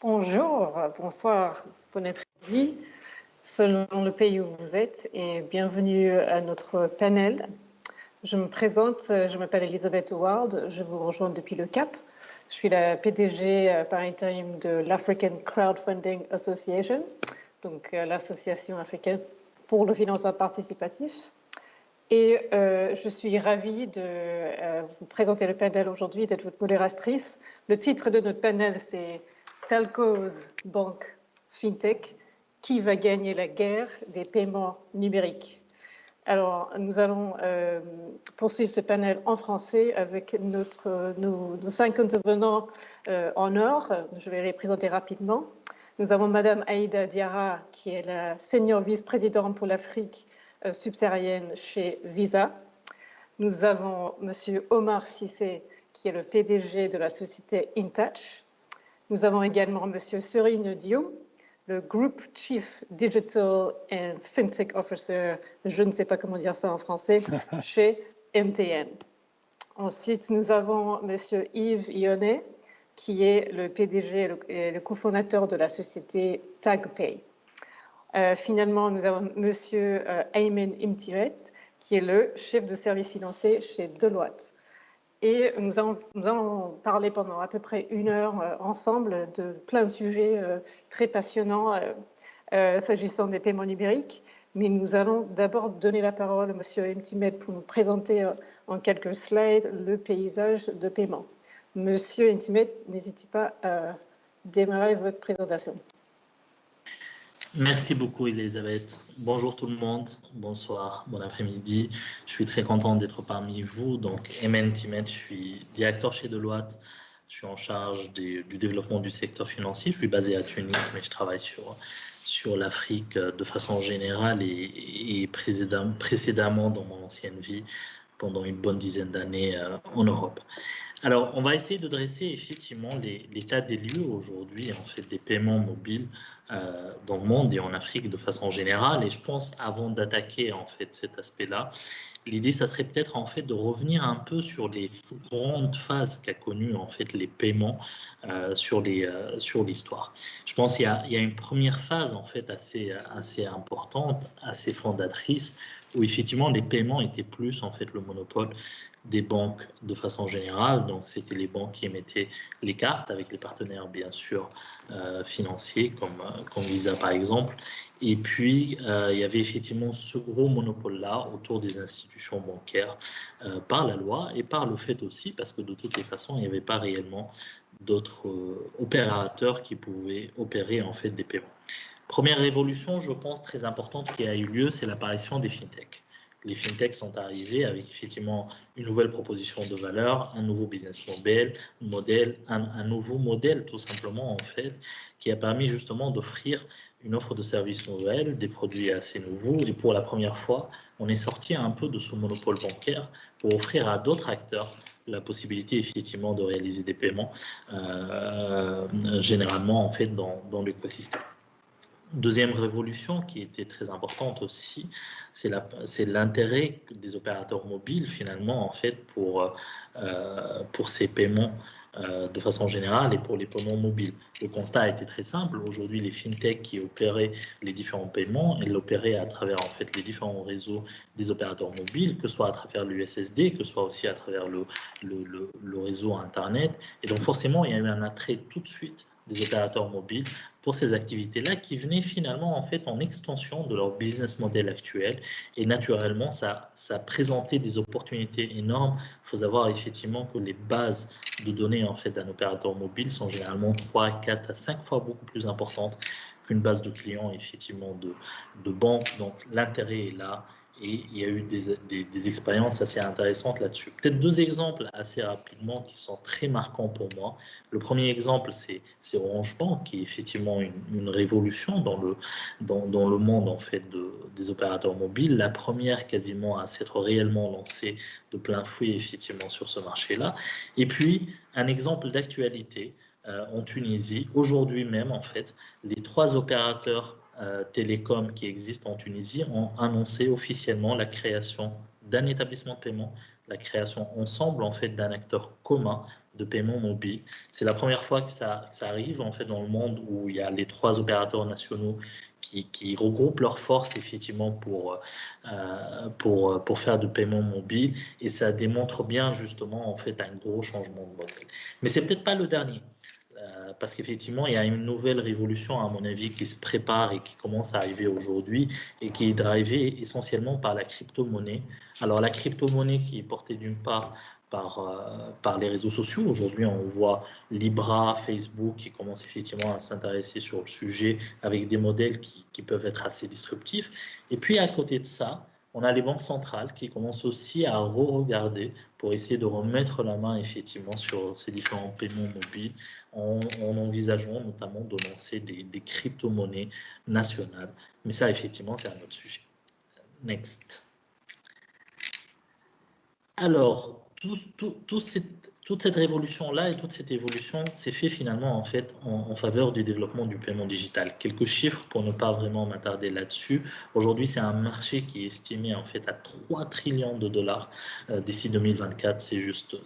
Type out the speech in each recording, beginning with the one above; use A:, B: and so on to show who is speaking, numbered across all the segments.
A: Bonjour, bonsoir, bon après-midi, selon le pays où vous êtes, et bienvenue à notre panel. Je me présente, je m'appelle Elisabeth Howard, je vous rejoins depuis le Cap. Je suis la PDG par intérim de l'African Crowdfunding Association, donc l'association africaine pour le financement participatif. Et je suis ravie de vous présenter le panel aujourd'hui, d'être votre modératrice. Le titre de notre panel, c'est Telcos, banques, fintech, qui va gagner la guerre des paiements numériques? Alors, nous allons poursuivre ce panel en français avec nos 5 intervenants en or. Je vais les présenter rapidement. Nous avons Madame Aïda Diarra, qui est la senior vice-présidente pour l'Afrique subsaharienne chez Visa. Nous avons Monsieur Omar Cissé, qui est le PDG de la société InTouch. Nous avons également Monsieur Serine Dioum, le Group Chief Digital and FinTech Officer, je ne sais pas comment dire ça en français, chez MTN. Ensuite, nous avons Monsieur Yves Ionnet, qui est le PDG et le cofondateur de la société TagPay. Finalement, nous avons Monsieur Ayman Imtimet, qui est le chef de service financier chez Deloitte. Et nous allons parler pendant à peu près 1 heure ensemble de plein de sujets très passionnants s'agissant des paiements numériques. Mais nous allons d'abord donner la parole à Monsieur Imtimet pour nous présenter en quelques slides le paysage de paiement. Monsieur Imtimet, n'hésitez pas à démarrer votre présentation.
B: Merci beaucoup, Elisabeth. Bonjour tout le monde, bonsoir, bon après-midi. Je suis très content d'être parmi vous. Donc, Ayman Imtimet, je suis directeur chez Deloitte. Je suis en charge du développement du secteur financier. Je suis basé à Tunis, mais je travaille sur l'Afrique de façon générale et précédemment dans mon ancienne vie, pendant une bonne dizaine d'années en Europe. Alors, on va essayer de dresser effectivement l'état des lieux aujourd'hui, en fait, des paiements mobiles dans le monde et en Afrique de façon générale. Et je pense, avant d'attaquer en fait cet aspect-là, l'idée, ça serait peut-être en fait de revenir un peu sur les grandes phases qu'a connues en fait les paiements sur l'histoire. Je pense qu'il y a une première phase en fait assez importante, assez fondatrice, où effectivement les paiements étaient plus en fait le monopole des banques de façon générale. Donc c'était les banques qui émettaient les cartes avec les partenaires bien sûr financiers comme Visa par exemple. Et puis il y avait effectivement ce gros monopole-là autour des institutions bancaires par la loi et par le fait aussi parce que de toutes les façons il n'y avait pas réellement d'autres opérateurs qui pouvaient opérer en fait des paiements. Première révolution, je pense, très importante qui a eu lieu, c'est l'apparition des fintechs. Les fintechs sont arrivés avec effectivement une nouvelle proposition de valeur, un nouveau business model, un nouveau modèle tout simplement en fait, qui a permis justement d'offrir une offre de services nouvelle, des produits assez nouveaux. Et pour la première fois, on est sorti un peu de ce monopole bancaire pour offrir à d'autres acteurs la possibilité effectivement de réaliser des paiements généralement en fait dans l'écosystème. Deuxième révolution qui était très importante aussi, c'est l'intérêt des opérateurs mobiles finalement en fait pour ces paiements de façon générale et pour les paiements mobiles. Le constat a été très simple. Aujourd'hui, les fintechs qui opéraient les différents paiements, elles l'opéraient à travers en fait les différents réseaux des opérateurs mobiles, que ce soit à travers l'USSD, que ce soit aussi à travers le réseau Internet. Et donc forcément, il y a eu un attrait tout de suite des opérateurs mobiles pour ces activités-là qui venaient finalement en fait en extension de leur business model actuel et naturellement ça présentait des opportunités énormes. Il faut savoir effectivement que les bases de données en fait d'un opérateur mobile sont généralement 3, 4 à 5 fois beaucoup plus importantes qu'une base de clients effectivement de banque. Donc l'intérêt est là. Et il y a eu des expériences assez intéressantes là-dessus. Peut-être 2 exemples assez rapidement qui sont très marquants pour moi. Le premier exemple, c'est Orange Bank, qui est effectivement une révolution dans le monde en fait, des opérateurs mobiles. La première quasiment à s'être réellement lancée de plein fouet effectivement sur ce marché-là. Et puis, un exemple d'actualité en Tunisie. Aujourd'hui même, en fait, les 3 opérateurs télécoms qui existent en Tunisie ont annoncé officiellement la création d'un établissement de paiement, la création ensemble en fait d'un acteur commun de paiement mobile. C'est la première fois que ça arrive en fait dans le monde où il y a les 3 opérateurs nationaux qui regroupent leurs forces effectivement pour faire du paiement mobile, et ça démontre bien justement en fait un gros changement de modèle. Mais c'est peut-être pas le dernier. Parce qu'effectivement, il y a une nouvelle révolution, à mon avis, qui se prépare et qui commence à arriver aujourd'hui et qui est drivée essentiellement par la crypto-monnaie. Alors, la crypto-monnaie qui est portée d'une part par les réseaux sociaux. Aujourd'hui, on voit Libra, Facebook qui commencent effectivement à s'intéresser sur le sujet avec des modèles qui peuvent être assez disruptifs. Et puis, à côté de ça, on a les banques centrales qui commencent aussi à re-regarder pour essayer de remettre la main effectivement sur ces différents paiements mobiles en envisageant notamment de lancer des crypto-monnaies nationales. Mais ça, effectivement, c'est un autre sujet. Next. Alors, toute cette révolution-là et toute cette évolution s'est fait finalement en fait en faveur du développement du paiement digital. Quelques chiffres pour ne pas vraiment m'attarder là-dessus. Aujourd'hui, c'est un marché qui est estimé en fait à 3 trillions de dollars d'ici 2024. C'est juste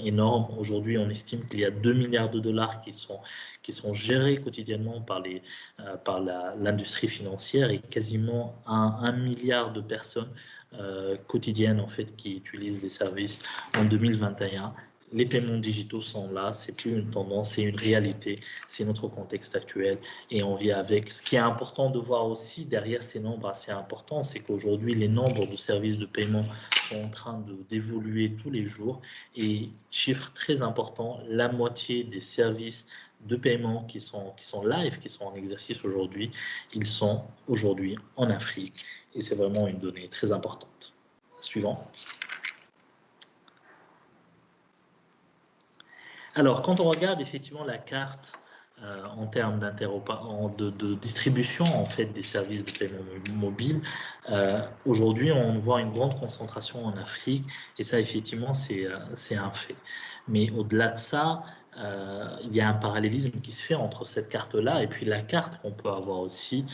B: énorme. Aujourd'hui, on estime qu'il y a 2 milliards de dollars qui sont gérés quotidiennement par l'industrie financière et quasiment 1 milliard de personnes quotidiennes en fait qui utilisent les services en 2021. Les paiements digitaux sont là, c'est plus une tendance, c'est une réalité, c'est notre contexte actuel et on vit avec. Ce qui est important de voir aussi derrière ces nombres assez importants, c'est qu'aujourd'hui les nombres de services de paiement sont en train d'évoluer tous les jours et chiffre très important, la moitié des services de paiement qui sont live, qui sont en exercice aujourd'hui, ils sont aujourd'hui en Afrique et c'est vraiment une donnée très importante. Suivant. Alors, quand on regarde effectivement la carte en termes de distribution en fait des services de paiement mobile, aujourd'hui on voit une grande concentration en Afrique et ça effectivement c'est un fait. Mais au-delà de ça, il y a un parallélisme qui se fait entre cette carte-là et puis la carte qu'on peut avoir aussi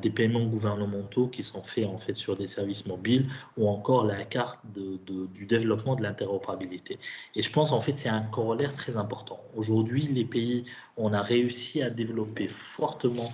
B: des paiements gouvernementaux qui sont faits en fait sur des services mobiles ou encore la carte du développement de l'interopérabilité. Et je pense en fait c'est un corollaire très important. Aujourd'hui, les pays où on a réussi à développer fortement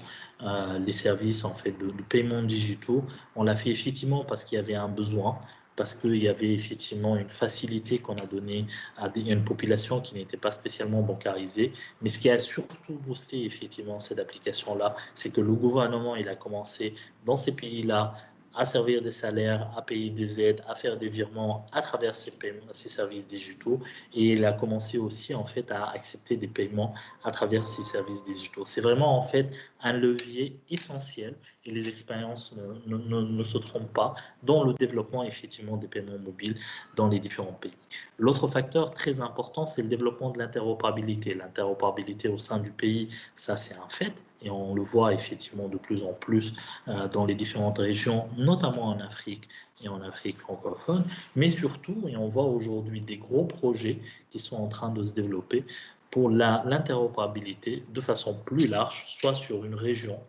B: les services en fait de paiements digitaux, on l'a fait effectivement parce qu'il y avait un besoin, parce qu'il y avait effectivement une facilité qu'on a donnée à une population qui n'était pas spécialement bancarisée. Mais ce qui a surtout boosté effectivement cette application-là, c'est que le gouvernement il a commencé dans ces pays-là à servir des salaires, à payer des aides, à faire des virements à travers ces services digitaux. Et il a commencé aussi en fait à accepter des paiements à travers ces services digitaux. C'est vraiment en fait un levier essentiel et les expériences ne se trompent pas dans le développement effectivement des paiements mobiles dans les différents pays. L'autre facteur très important, c'est le développement de l'interopérabilité. L'interopérabilité au sein du pays, ça c'est un fait. Et on le voit effectivement de plus en plus dans les différentes régions, notamment en Afrique et en Afrique francophone, mais surtout, et on voit aujourd'hui des gros projets qui sont en train de se développer pour l'interopérabilité de façon plus large, soit sur une région,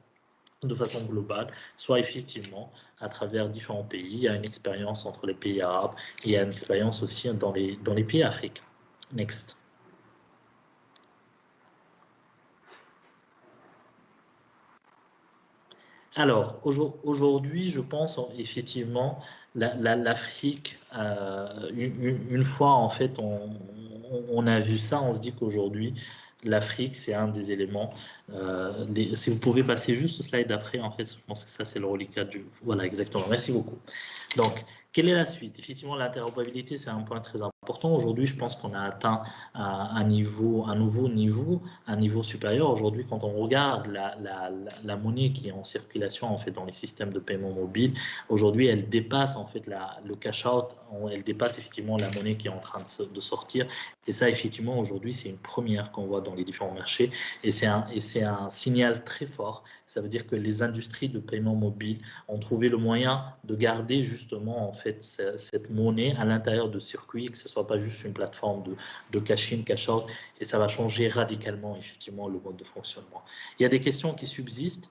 B: de façon globale, soit effectivement à travers différents pays. Il y a une expérience entre les pays arabes et il y a une expérience aussi dans les pays africains. Next. Alors, aujourd'hui, je pense effectivement, l'Afrique, une fois en fait, on a vu ça, on se dit qu'aujourd'hui, l'Afrique, c'est un des éléments. Si vous pouvez passer juste le slide d'après, en fait, je pense que ça, c'est le reliquat du. Voilà, exactement. Merci beaucoup. Donc, quelle est la suite? Effectivement, l'interopérabilité, c'est un point très important. Aujourd'hui, je pense qu'on a atteint un nouveau niveau, un niveau supérieur. Aujourd'hui, quand on regarde la monnaie qui est en circulation en fait dans les systèmes de paiement mobile, aujourd'hui, elle dépasse en fait le cash-out, elle dépasse effectivement la monnaie qui est en train de sortir. Et ça, effectivement, aujourd'hui, c'est une première qu'on voit dans les différents marchés. Et c'est un signal très fort. Ça veut dire que les industries de paiement mobile ont trouvé le moyen de garder justement en fait cette monnaie à l'intérieur de circuits, que ce ne soit pas juste une plateforme de cash-in, cash-out, et ça va changer radicalement effectivement le mode de fonctionnement. Il y a des questions qui subsistent.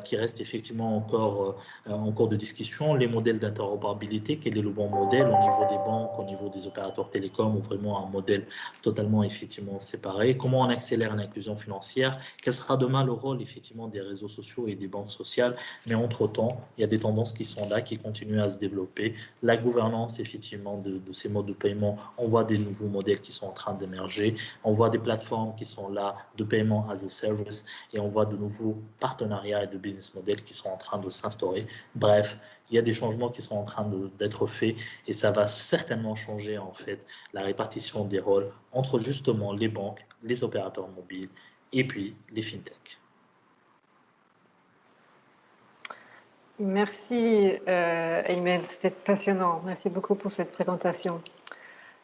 B: qui reste effectivement encore en cours de discussion. Les modèles d'interopérabilité, quel est le bon modèle au niveau des banques, au niveau des opérateurs télécoms, ou vraiment un modèle totalement effectivement séparé. Comment on accélère l'inclusion financière? Quel sera demain le rôle effectivement des réseaux sociaux et des banques sociales? Mais entre-temps, il y a des tendances qui sont là, qui continuent à se développer. La gouvernance effectivement de ces modes de paiement, on voit des nouveaux modèles qui sont en train d'émerger. On voit des plateformes qui sont là de paiement as a service et on voit de nouveaux partenariats et de business models qui sont en train de s'instaurer. Bref, il y a des changements qui sont en train d'être faits et ça va certainement changer en fait la répartition des rôles entre justement les banques, les opérateurs mobiles et puis les fintechs.
A: Merci Aymed, c'était passionnant. Merci beaucoup pour cette présentation.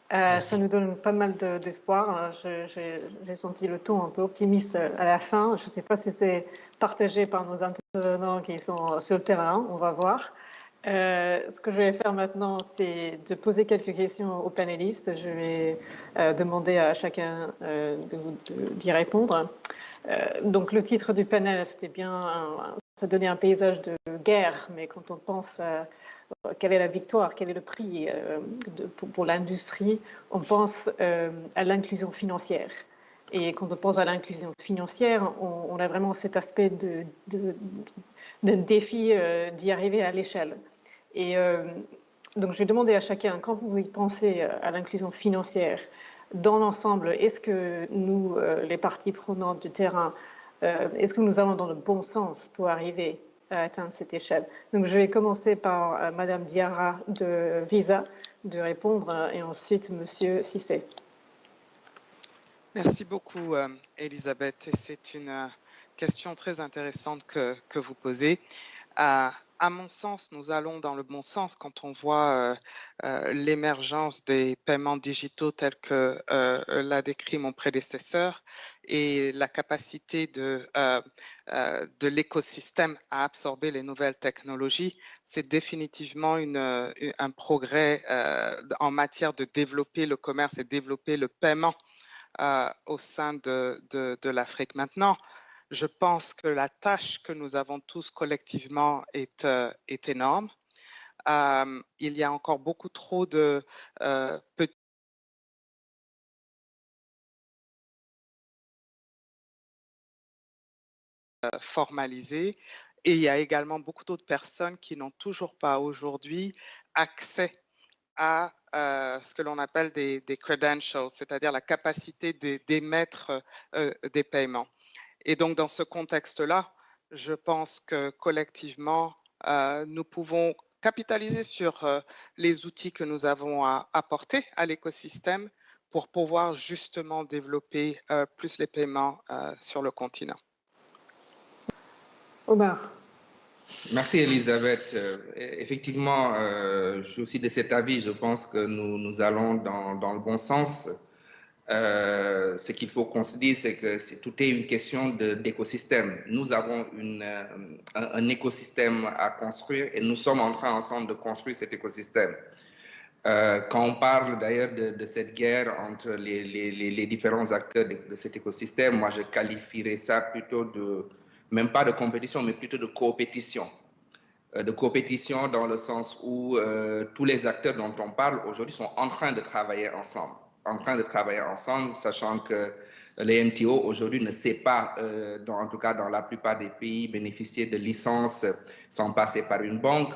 A: Ça nous donne pas mal d'espoir. J'ai senti le ton un peu optimiste à la fin. Je ne sais pas si c'est partagé par nos intervenants qui sont sur le terrain. On va voir. Ce que je vais faire maintenant, c'est de poser quelques questions aux panélistes. Je vais demander à chacun d'y répondre. Donc, le titre du panel, c'était bien, ça donnait un paysage de guerre, mais quand on pense à quelle est la victoire, quel est le prix pour l'industrie, on pense à l'inclusion financière. Et quand on pense à l'inclusion financière, on a vraiment cet aspect d'un défi d'y arriver à l'échelle. Et donc, je vais demander à chacun, quand vous pensez à l'inclusion financière, dans l'ensemble, est-ce que nous, les parties prenantes du terrain, est-ce que nous allons dans le bon sens pour arriver à atteindre cette échelle? Donc, je vais commencer par Madame Diarra de Visa de répondre et ensuite Monsieur Cissé.
C: Merci beaucoup, Elisabeth. C'est une question très intéressante que vous posez. À mon sens, nous allons dans le bon sens quand on voit l'émergence des paiements digitaux tels que l'a décrit mon prédécesseur et la capacité de l'écosystème à absorber les nouvelles technologies. C'est définitivement un progrès en matière de développer le commerce et développer le paiement au sein de l'Afrique. Maintenant, je pense que la tâche que nous avons tous collectivement est énorme. Il y a encore beaucoup trop de petits formalisés et il y a également beaucoup d'autres personnes qui n'ont toujours pas aujourd'hui accès à ce que l'on appelle des credentials, c'est-à-dire la capacité d'émettre des paiements. Et donc, dans ce contexte-là, je pense que collectivement, nous pouvons capitaliser sur les outils que nous avons à apporter à l'écosystème pour pouvoir justement développer plus les paiements sur le continent.
A: Omar.
D: Merci Elisabeth. Effectivement, je suis aussi de cet avis. Je pense que nous allons dans le bon sens. Ce qu'il faut qu'on se dise, c'est que tout est une question d'écosystème. Nous avons un écosystème à construire et nous sommes en train ensemble de construire cet écosystème. Quand on parle d'ailleurs de cette guerre entre les différents acteurs de cet écosystème, moi je qualifierais ça plutôt même pas de compétition, mais plutôt de coopétition. De coopétition dans le sens où tous les acteurs dont on parle aujourd'hui sont en train de travailler ensemble. Sachant que les MTO aujourd'hui ne sait pas, en tout cas dans la plupart des pays, bénéficier de licences sans passer par une banque.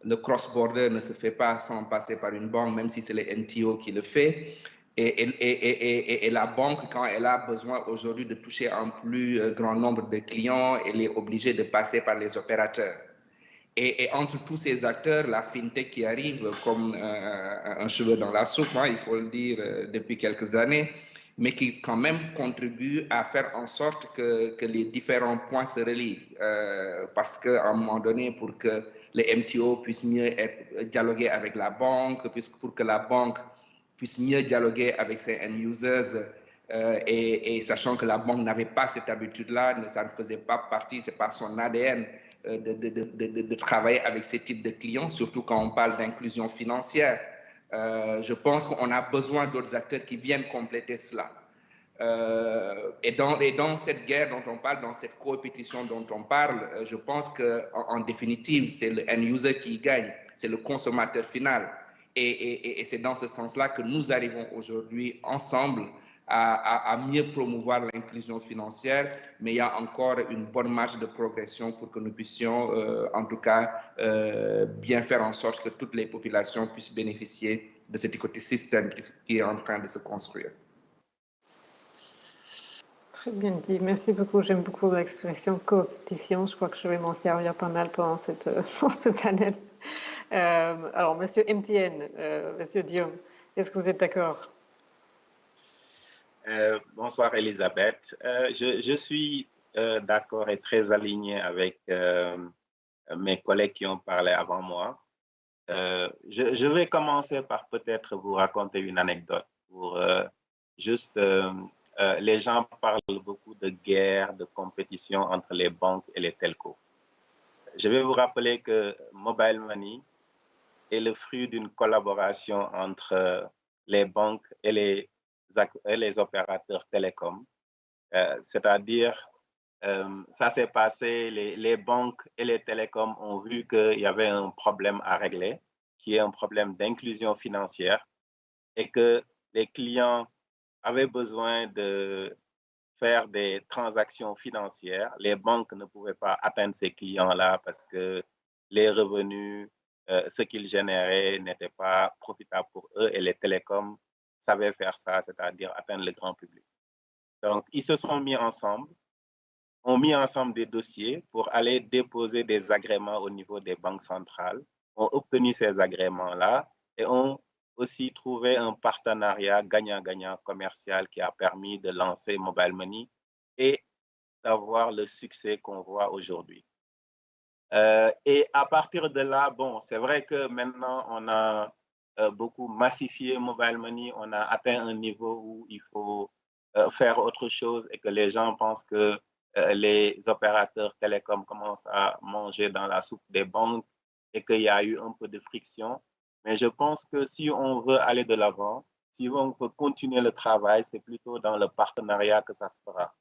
D: Le cross-border ne se fait pas sans passer par une banque, même si c'est les MTO qui le fait. Et la banque, quand elle a besoin aujourd'hui de toucher un plus grand nombre de clients, elle est obligée de passer par les opérateurs. Et entre tous ces acteurs, la fintech qui arrive comme un cheveu dans la soupe, il faut le dire, depuis quelques années, mais qui quand même contribue à faire en sorte que les différents points se relient. Parce qu'à un moment donné, pour que les MTO puissent mieux dialoguer avec la banque, pour que la banque puisse mieux dialoguer avec ses end-users, et sachant que la banque n'avait pas cette habitude-là, ça ne faisait pas partie, c'est pas son ADN, de travailler avec ce type de clients, surtout quand on parle d'inclusion financière. Je pense qu'on a besoin d'autres acteurs qui viennent compléter cela. Et dans cette guerre dont on parle, dans cette coopétition dont on parle, je pense qu'en définitive, c'est le end user qui gagne, c'est le consommateur final. Et c'est dans ce sens-là que nous arrivons aujourd'hui ensemble à mieux promouvoir l'inclusion financière, mais il y a encore une bonne marge de progression pour que nous puissions, en tout cas, bien faire en sorte que toutes les populations puissent bénéficier de cet écosystème qui est en train de se construire.
A: Très bien dit, merci beaucoup. J'aime beaucoup l'expression coopétition. Je crois que je vais m'en servir pas mal pendant ce panel. Alors, Monsieur MTN, Monsieur Diom, est-ce que vous êtes d'accord?
E: Bonsoir Elisabeth. Je suis d'accord et très aligné avec mes collègues qui ont parlé avant moi. Je vais commencer par peut-être vous raconter une anecdote pour juste... les gens parlent beaucoup de guerre, de compétition entre les banques et les telcos. Je vais vous rappeler que Mobile Money est le fruit d'une collaboration entre les banques et les opérateurs télécoms. C'est-à-dire, ça s'est passé, les banques et les télécoms ont vu qu'il y avait un problème à régler, qui est un problème d'inclusion financière, et que les clients avaient besoin de faire des transactions financières. Les banques ne pouvaient pas atteindre ces clients-là parce que les revenus, ce qu'ils généraient n'était pas profitable pour eux et les télécoms savaient faire ça, c'est-à-dire atteindre le grand public. Donc, ils se sont mis ensemble, ont mis ensemble des dossiers pour aller déposer des agréments au niveau des banques centrales, ont obtenu ces agréments-là et ont aussi trouvé un partenariat gagnant-gagnant commercial qui a permis de lancer Mobile Money et d'avoir le succès qu'on voit aujourd'hui. Et à partir de là, bon, c'est vrai que maintenant, on a beaucoup massifié Mobile Money, on a atteint un niveau où il faut faire autre chose et que les gens pensent que les opérateurs télécoms commencent à manger dans la soupe des banques et qu'il y a eu un peu de friction. Mais je pense que si on veut aller de l'avant, si on veut continuer le travail, c'est plutôt dans le partenariat que ça se fera.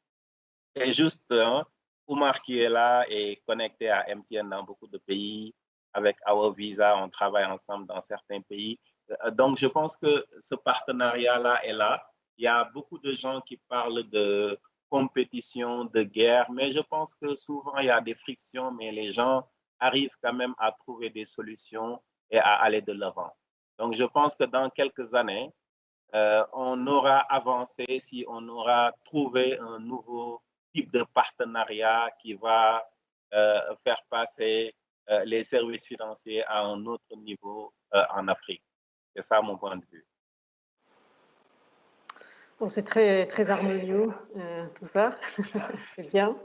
E: Et juste, Oumar qui est là est connecté à MTN dans beaucoup de pays. Avec Our Visa, on travaille ensemble dans certains pays. Donc, je pense que ce partenariat-là est là. Il y a beaucoup de gens qui parlent de compétition, de guerre, mais je pense que souvent, il y a des frictions, mais les gens arrivent quand même à trouver des solutions et à aller de l'avant. Donc, je pense que dans quelques années, on aura avancé si on aura trouvé un nouveau type de partenariat qui va faire passer les services financiers à un autre niveau en Afrique. C'est ça mon point de vue.
A: Bon, c'est très, très harmonieux, tout ça. C'est bien.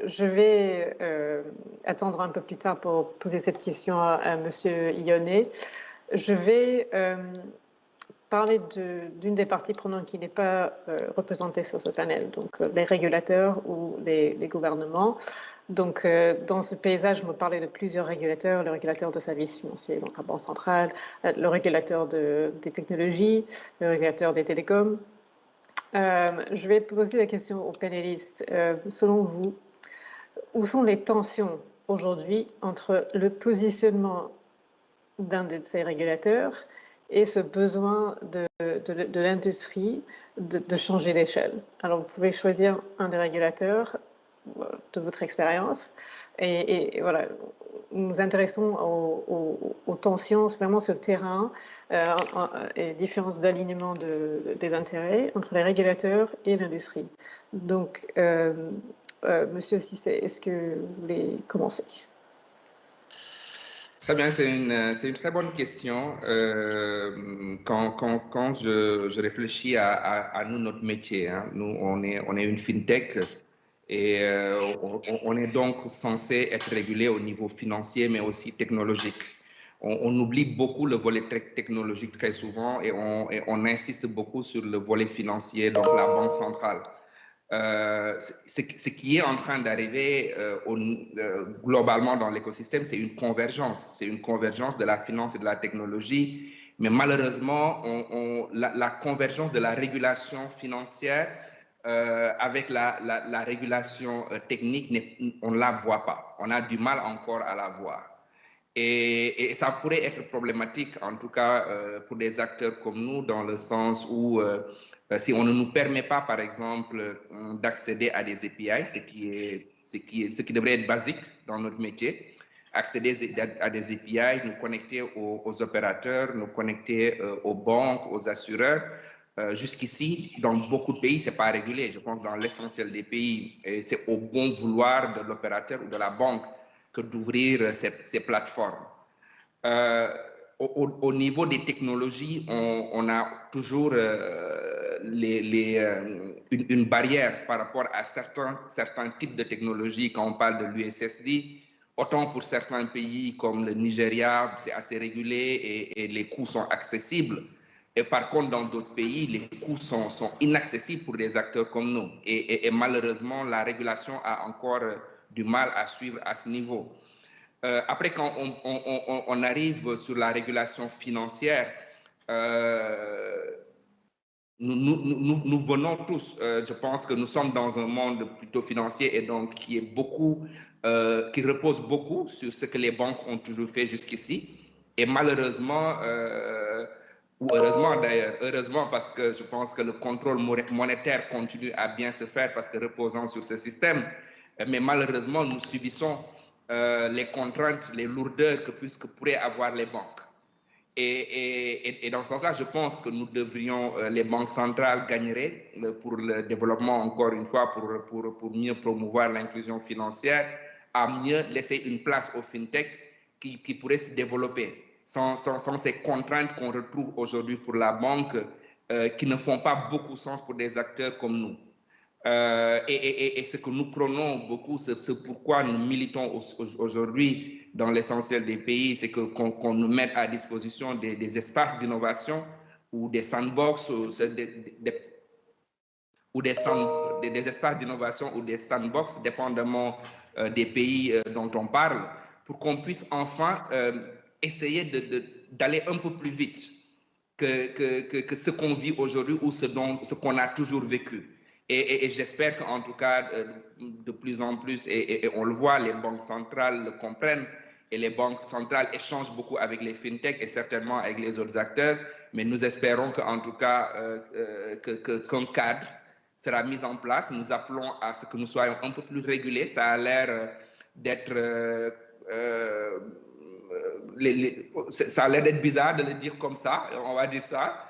A: Je vais attendre un peu plus tard pour poser cette question à Monsieur Ionet. Je vais parler d'une des parties prenantes qui n'est pas représentée sur ce panel, donc les régulateurs ou les gouvernements. Donc, dans ce paysage, je me parlais de plusieurs régulateurs, le régulateur de services financiers, donc la Banque centrale, le régulateur des technologies, le régulateur des télécoms. Je vais poser la question aux panélistes. Selon vous, où sont les tensions aujourd'hui entre le positionnement d'un de ces régulateurs et ce besoin de l'industrie de changer d'échelle? Alors, vous pouvez choisir un des régulateurs de votre expérience et voilà, nous nous intéressons aux tensions, c'est vraiment ce terrain et différences d'alignement des intérêts entre les régulateurs et l'industrie. Donc, Monsieur Cissé, est-ce que vous voulez commencer?
D: Très bien, c'est une très bonne question. Quand je réfléchis à nous, notre métier, hein, nous, on est une fintech et on est donc censé être régulé au niveau financier, mais aussi technologique. On oublie beaucoup le volet technologique très souvent et on insiste beaucoup sur le volet financier, donc la banque centrale. Ce qui est en train d'arriver globalement dans l'écosystème, c'est une convergence. C'est une convergence de la finance et de la technologie, Mais malheureusement, la convergence de la régulation financière avec la régulation technique, on ne la voit pas. On a du mal encore à la voir. Et ça pourrait être problématique, en tout cas pour des acteurs comme nous, dans le sens où si on ne nous permet pas, par exemple, d'accéder à des API, ce qui devrait être basique dans notre métier, accéder à des API, nous connecter aux opérateurs, nous connecter aux banques, aux assureurs. Jusqu'ici, dans beaucoup de pays, ce n'est pas régulé. Je pense que dans l'essentiel des pays, c'est au bon vouloir de l'opérateur ou de la banque que d'ouvrir ces plateformes. Au niveau des technologies, on a toujours une barrière par rapport à certains types de technologies quand on parle de l'USSD. Autant pour certains pays comme le Nigeria, c'est assez régulé et les coûts sont accessibles. Et par contre, dans d'autres pays, les coûts sont inaccessibles pour des acteurs comme nous. Et malheureusement, la régulation a encore du mal à suivre à ce niveau. Après, quand on arrive sur la régulation financière, nous venons tous, je pense que nous sommes dans un monde plutôt financier et donc qui repose beaucoup sur ce que les banques ont toujours fait jusqu'ici. Et malheureusement, ou heureusement d'ailleurs, heureusement parce que je pense que le contrôle monétaire continue à bien se faire parce que reposant sur ce système, mais malheureusement nous subissons les contraintes, les lourdeurs que pourraient avoir les banques. Et dans ce sens-là, je pense que nous devrions, les banques centrales gagneraient pour le développement, encore une fois, pour mieux promouvoir l'inclusion financière, à mieux laisser une place aux fintech qui pourraient se développer sans ces contraintes qu'on retrouve aujourd'hui pour la banque, qui ne font pas beaucoup sens pour des acteurs comme nous. Et ce que nous prenons beaucoup, c'est pourquoi nous militons aujourd'hui dans l'essentiel des pays, c'est qu'on nous mette à disposition des espaces d'innovation ou des sandbox ou des espaces d'innovation ou des sandbox, dépendamment des pays dont on parle, pour qu'on puisse enfin essayer d'aller un peu plus vite que ce qu'on vit aujourd'hui ou ce qu'on a toujours vécu. Et j'espère qu'en tout cas, de plus en plus, et on le voit, les banques centrales le comprennent, et les banques centrales échangent beaucoup avec les fintechs et certainement avec les autres acteurs, mais nous espérons qu'en tout cas, qu'un cadre sera mis en place. Nous appelons à ce que nous soyons un peu plus régulés. Ça a l'air d'être... ça a l'air d'être bizarre de le dire comme ça, on va dire ça.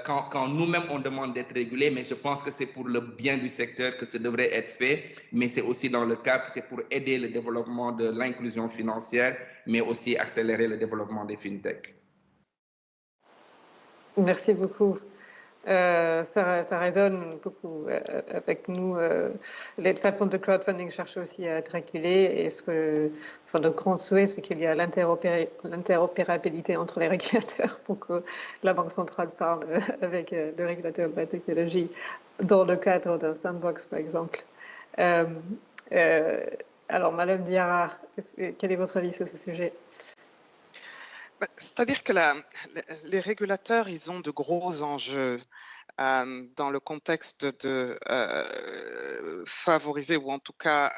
D: Quand nous-mêmes on demande d'être régulés, mais je pense que c'est pour le bien du secteur que ça devrait être fait, mais c'est aussi dans le cadre, c'est pour aider le développement de l'inclusion financière, mais aussi accélérer le développement des fintechs.
A: Merci beaucoup. Ça résonne beaucoup avec nous. Les plateformes de crowdfunding cherchent aussi à être régulées. Et notre grand souhait, c'est qu'il y a l'interopérabilité entre les régulateurs pour que la Banque centrale parle avec le régulateur de la technologie dans le cadre d'un sandbox, par exemple. Alors, Madame Diarra, quel est votre avis sur ce sujet ?
C: C'est-à-dire que les régulateurs, ils ont de gros enjeux dans le contexte de favoriser ou en tout cas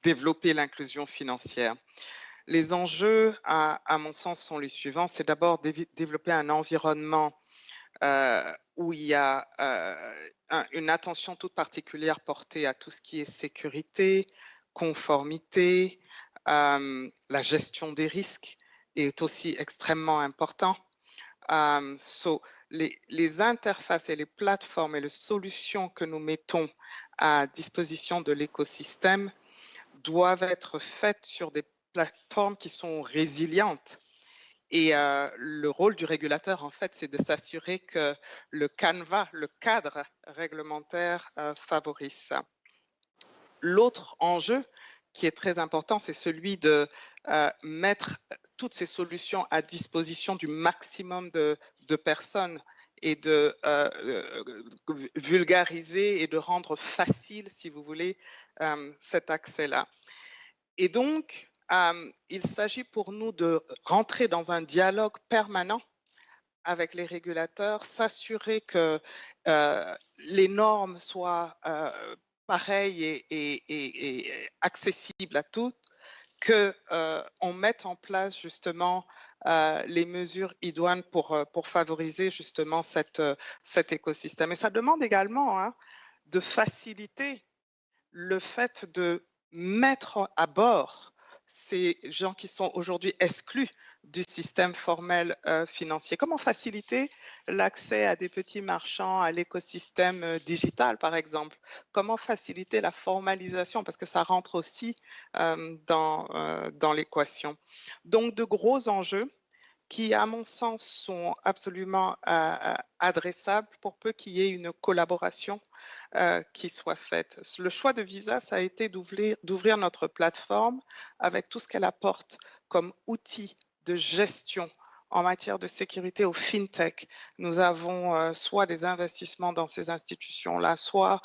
C: développer l'inclusion financière. Les enjeux, à mon sens, sont les suivants. C'est d'abord développer un environnement où il y a une attention toute particulière portée à tout ce qui est sécurité, conformité, la gestion des risques est aussi extrêmement important. Les interfaces et les plateformes et les solutions que nous mettons à disposition de l'écosystème doivent être faites sur des plateformes qui sont résilientes. Et le rôle du régulateur, en fait, c'est de s'assurer que le canevas, le cadre réglementaire favorise ça. L'autre enjeu qui est très important, c'est celui de mettre toutes ces solutions à disposition du maximum de personnes et de vulgariser et de rendre facile, si vous voulez, cet accès-là. Et donc, il s'agit pour nous de rentrer dans un dialogue permanent avec les régulateurs, s'assurer que les normes soient pareilles et accessibles à tous, qu'on mette en place justement les mesures idoines pour favoriser justement cet écosystème. Et ça demande également de faciliter le fait de mettre à bord ces gens qui sont aujourd'hui exclus du système formel financier. Comment faciliter l'accès à des petits marchands, à l'écosystème digital, par exemple? Comment faciliter la formalisation? Parce que ça rentre aussi dans l'équation. Donc, de gros enjeux qui, à mon sens, sont absolument adressables pour peu qu'il y ait une collaboration qui soit faite. Le choix de Visa, ça a été d'ouvrir notre plateforme avec tout ce qu'elle apporte comme outil de gestion en matière de sécurité au fintech. Nous avons soit des investissements dans ces institutions-là, soit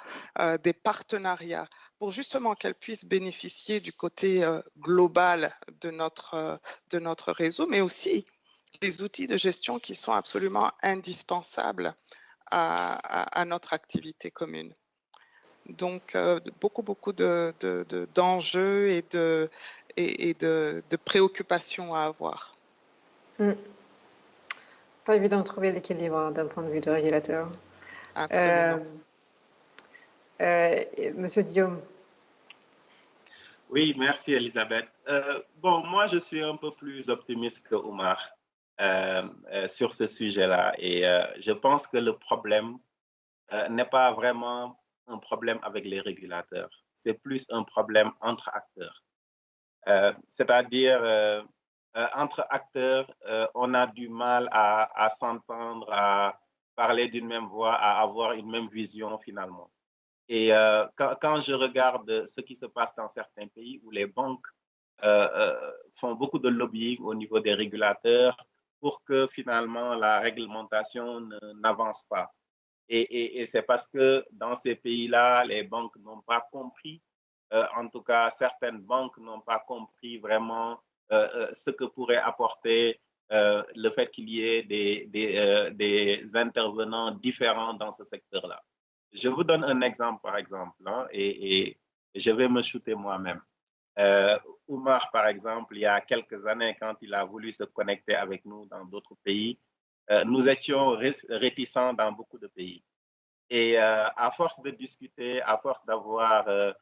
C: des partenariats pour justement qu'elles puissent bénéficier du côté global de notre réseau, mais aussi des outils de gestion qui sont absolument indispensables à notre activité commune. Donc, beaucoup d'enjeux et de préoccupations à avoir.
A: Pas évident de trouver l'équilibre d'un point de vue de régulateur.
C: Absolument.
A: Monsieur Guillaume.
E: Oui, merci Elisabeth. Bon, moi je suis un peu plus optimiste que Oumar sur ce sujet-là et je pense que le problème n'est pas vraiment un problème avec les régulateurs, c'est plus un problème entre acteurs. C'est-à-dire, entre acteurs, on a du mal à s'entendre, à parler d'une même voix, à avoir une même vision finalement. Et quand je regarde ce qui se passe dans certains pays où les banques font beaucoup de lobbying au niveau des régulateurs pour que finalement la réglementation n'avance pas. Et c'est parce que dans ces pays-là, les banques n'ont pas compris, en tout cas certaines banques n'ont pas compris vraiment ce que pourrait apporter le fait qu'il y ait des intervenants différents dans ce secteur-là. Je vous donne un exemple, par exemple, et je vais me shooter moi-même. Oumar, par exemple, il y a quelques années, quand il a voulu se connecter avec nous dans d'autres pays, nous étions réticents dans beaucoup de pays. Et à force de discuter, à force d'avoir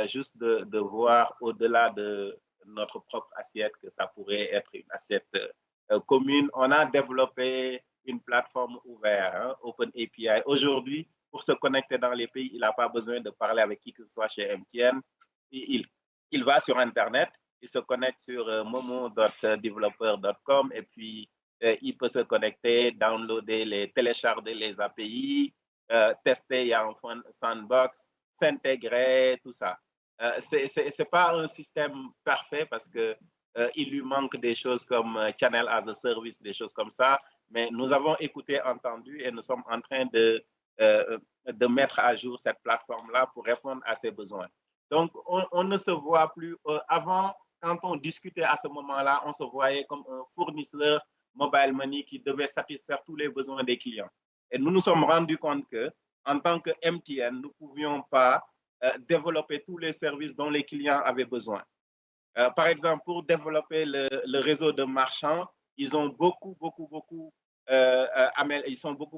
E: juste de voir au-delà de notre propre assiette, que ça pourrait être une assiette commune, on a développé une plateforme ouverte, Open API. Aujourd'hui, pour se connecter dans les pays, il n'a pas besoin de parler avec qui que ce soit chez MTN. Il va sur Internet, il se connecte sur momo.developer.com et puis il peut se connecter, downloader, télécharger les API, tester, il y a un sandbox, s'intégrer, tout ça. Ce n'est pas un système parfait parce que il lui manque des choses comme Channel as a Service, des choses comme ça, mais nous avons écouté, entendu et nous sommes en train de mettre à jour cette plateforme-là pour répondre à ses besoins. Donc, on ne se voit plus. Avant, quand on discutait à ce moment-là, on se voyait comme un fournisseur mobile money qui devait satisfaire tous les besoins des clients. Et nous nous sommes rendus compte qu'en tant que MTN, nous ne pouvions pas développer tous les services dont les clients avaient besoin. Par exemple, pour développer le réseau de marchands, ils ont beaucoup